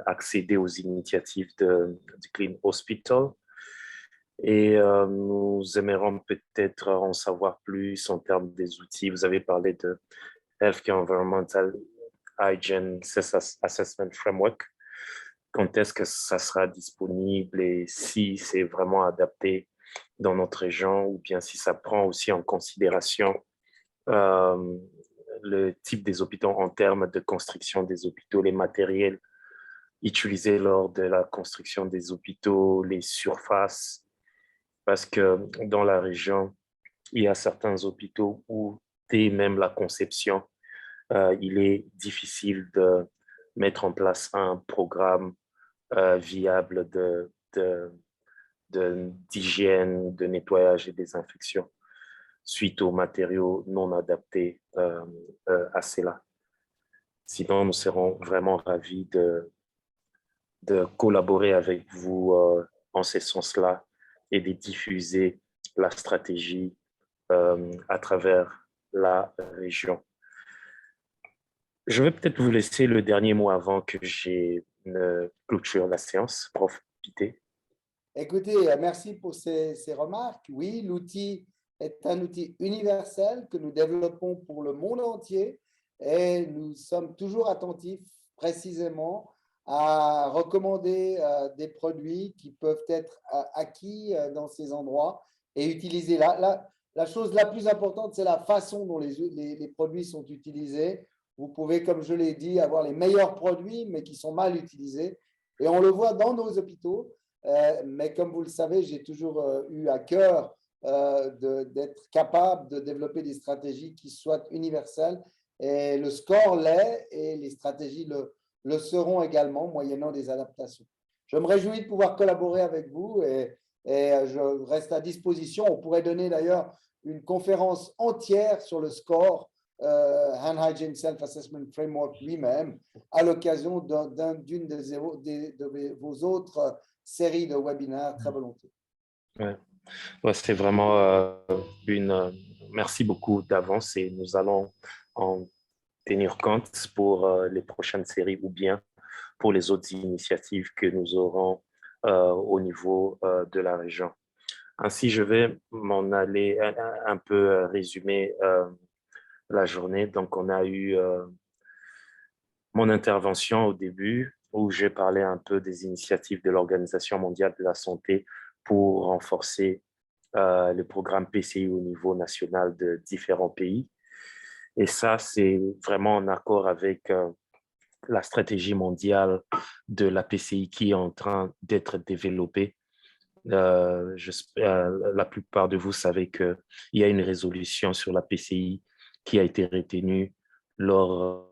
accéder aux initiatives du Clean Hospital. Et nous aimerions peut-être en savoir plus en termes des outils. Vous avez parlé de Healthcare Environmental Hygiene Assessment Framework. Quand est-ce que ça sera disponible et si c'est vraiment adapté dans notre région, ou bien si ça prend aussi en considération le type des hôpitaux en termes de construction des hôpitaux, les matériels utilisés lors de la construction des hôpitaux, les surfaces, parce que dans la région, il y a certains hôpitaux où dès même la conception, il est difficile de mettre en place un programme viable d'hygiène, de nettoyage et désinfection suite aux matériaux non adaptés à cela. Sinon, nous serons vraiment ravis de collaborer avec vous en ce sens-là et de diffuser la stratégie à travers la région. Je vais peut-être vous laisser le dernier mot avant que j'ai une clôture la séance, Prof Pittet. Écoutez, merci pour ces remarques. Oui, l'outil est un outil universel que nous développons pour le monde entier et nous sommes toujours attentifs précisément à recommander des produits qui peuvent être acquis dans ces endroits et utilisés. La chose la plus importante, c'est la façon dont les produits sont utilisés. Vous pouvez, comme je l'ai dit, avoir les meilleurs produits, mais qui sont mal utilisés. Et on le voit dans nos hôpitaux. Mais comme vous le savez, j'ai toujours eu à cœur d'être capable de développer des stratégies qui soient universelles. Et le score l'est et les stratégies le seront également, moyennant des adaptations. Je me réjouis de pouvoir collaborer avec vous et je reste à disposition. On pourrait donner d'ailleurs une conférence entière sur le score Hand Hygiene Self-Assessment Framework lui-même à l'occasion d'une de vos autres séries de webinaires, très volontiers. Ouais, c'est vraiment merci beaucoup d'avance et nous allons en tenir compte pour les prochaines séries ou bien pour les autres initiatives que nous aurons au niveau de la région. Ainsi, je vais m'en aller un peu résumer la journée. Donc, on a eu mon intervention au début où j'ai parlé un peu des initiatives de l'Organisation mondiale de la santé pour renforcer le programme PCI au niveau national de différents pays. Et ça, c'est vraiment en accord avec la stratégie mondiale de la PCI qui est en train d'être développée. La plupart de vous savez qu'il y a une résolution sur la PCI qui a été retenue lors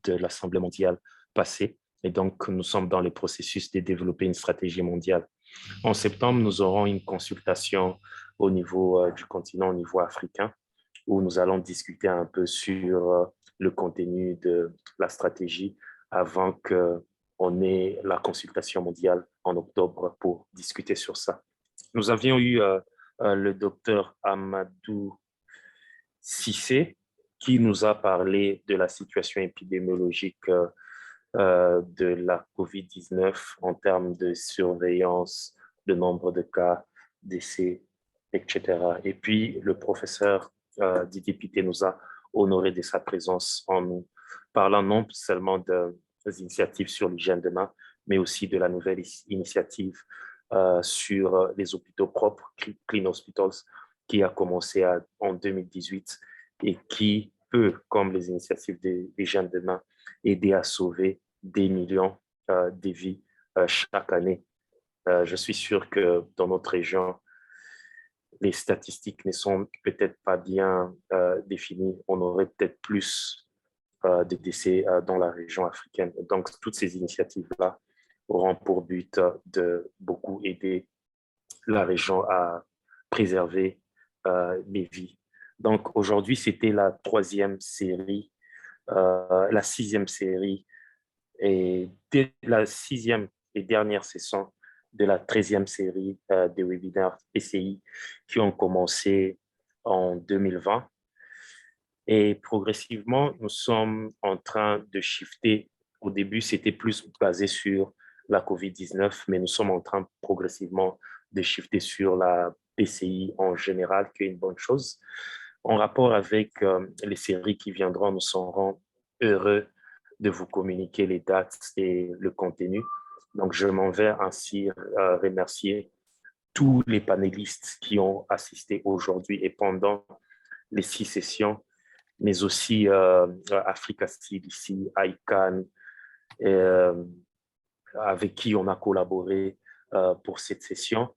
de l'Assemblée mondiale passée. Et donc, nous sommes dans le processus de développer une stratégie mondiale. En septembre, nous aurons une consultation au niveau du continent, au niveau africain, où nous allons discuter un peu sur le contenu de la stratégie avant qu'on ait la consultation mondiale en octobre pour discuter sur ça. Nous avions eu le docteur Amadou Cissé qui nous a parlé de la situation épidémiologique de la COVID-19 en termes de surveillance, de nombre de cas, décès, etc. Et puis, le professeur Didier Pittet nous a honoré de sa présence en nous parlant non seulement des initiatives sur l'hygiène de main, mais aussi de la nouvelle initiative sur les hôpitaux propres, Clean Hospitals, qui a commencé en 2018 et qui peut, comme les initiatives d'hygiène de main, aider à sauver des millions de vies chaque année. Je suis sûr que dans notre région, les statistiques ne sont peut-être pas bien définies. On aurait peut-être plus de décès dans la région africaine. Donc, toutes ces initiatives-là auront pour but de beaucoup aider la région à préserver les vies. Donc, aujourd'hui, c'était la 3e série, la 6e série et dès la 6e et dernière session de la 13e série des webinaires PCI qui ont commencé en 2020. Et progressivement, nous sommes en train de shifter. Au début, c'était plus basé sur la COVID-19, mais nous sommes en train progressivement de shifter sur la PCI en général, qui est une bonne chose. En rapport avec les séries qui viendront, nous serons heureux de vous communiquer les dates et le contenu. Donc, je m'en vais ainsi remercier tous les panélistes qui ont assisté aujourd'hui et pendant les 6 sessions, mais aussi Africa CDC, ICANN, avec qui on a collaboré pour cette session.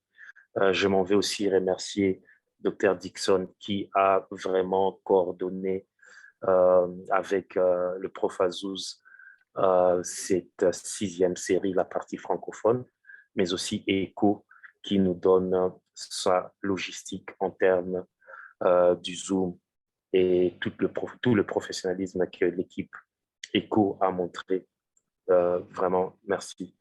Je m'en vais aussi remercier Dr. Dixon qui a vraiment coordonné avec le prof Azouz cette 6e série, la partie francophone, mais aussi ECHO qui nous donne sa logistique en termes du Zoom et tout le professionnalisme que l'équipe ECHO a montré. Vraiment, merci.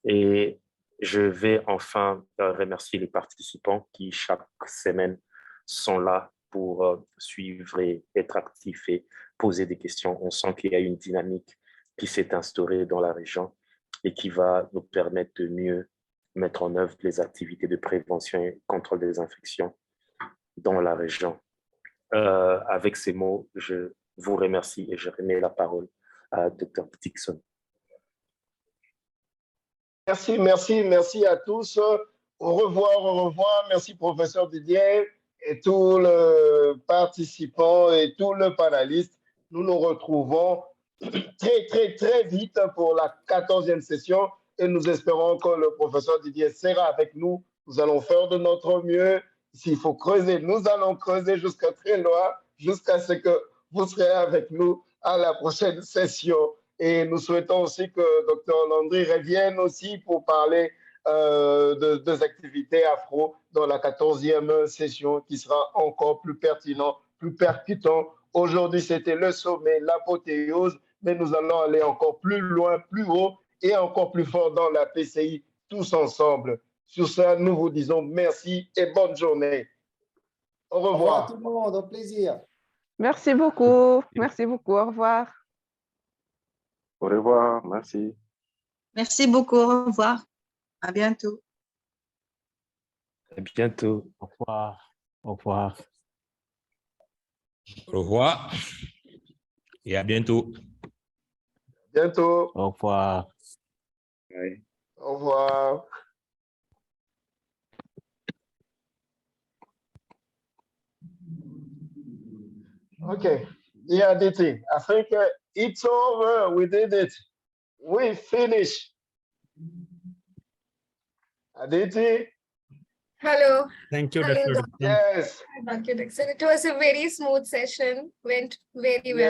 Et je vais enfin remercier les participants qui, chaque semaine, sont là pour suivre et être actifs et poser des questions. On sent qu'il y a une dynamique qui s'est instaurée dans la région et qui va nous permettre de mieux mettre en œuvre les activités de prévention et contrôle des infections dans la région. Avec ces mots, je vous remercie et je remets la parole à Dr. Dixon. Merci à tous. Au revoir. Merci, professeur Didier et tous les participants et tous les panélistes. Nous nous retrouvons très vite pour la 14e session et nous espérons que le professeur Didier sera avec nous. Nous allons faire de notre mieux. S'il faut creuser, nous allons creuser jusqu'à très loin, jusqu'à ce que vous serez avec nous à la prochaine session. Et nous souhaitons aussi que Dr. Landry revienne aussi pour parler des activités afro dans la 14e session qui sera encore plus pertinent, plus percutant. Aujourd'hui, c'était le sommet, l'apothéose, mais nous allons aller encore plus loin, plus haut et encore plus fort dans la PCI, tous ensemble. Sur ça, nous vous disons merci et bonne journée. Au revoir. Au revoir tout le monde, au plaisir. Merci beaucoup, au revoir. Au revoir, merci. Merci beaucoup, au revoir. À bientôt. À bientôt. Au revoir. Au revoir. Au revoir et à bientôt. Bientôt. Au revoir. Bye. Au revoir. Okay. Yeah, DT. I think it's over. We did it. We finished. Aditi? Hello. Thank you, Hello, Dr. Dr. Yes. Dixon. It was a very smooth session, went very well.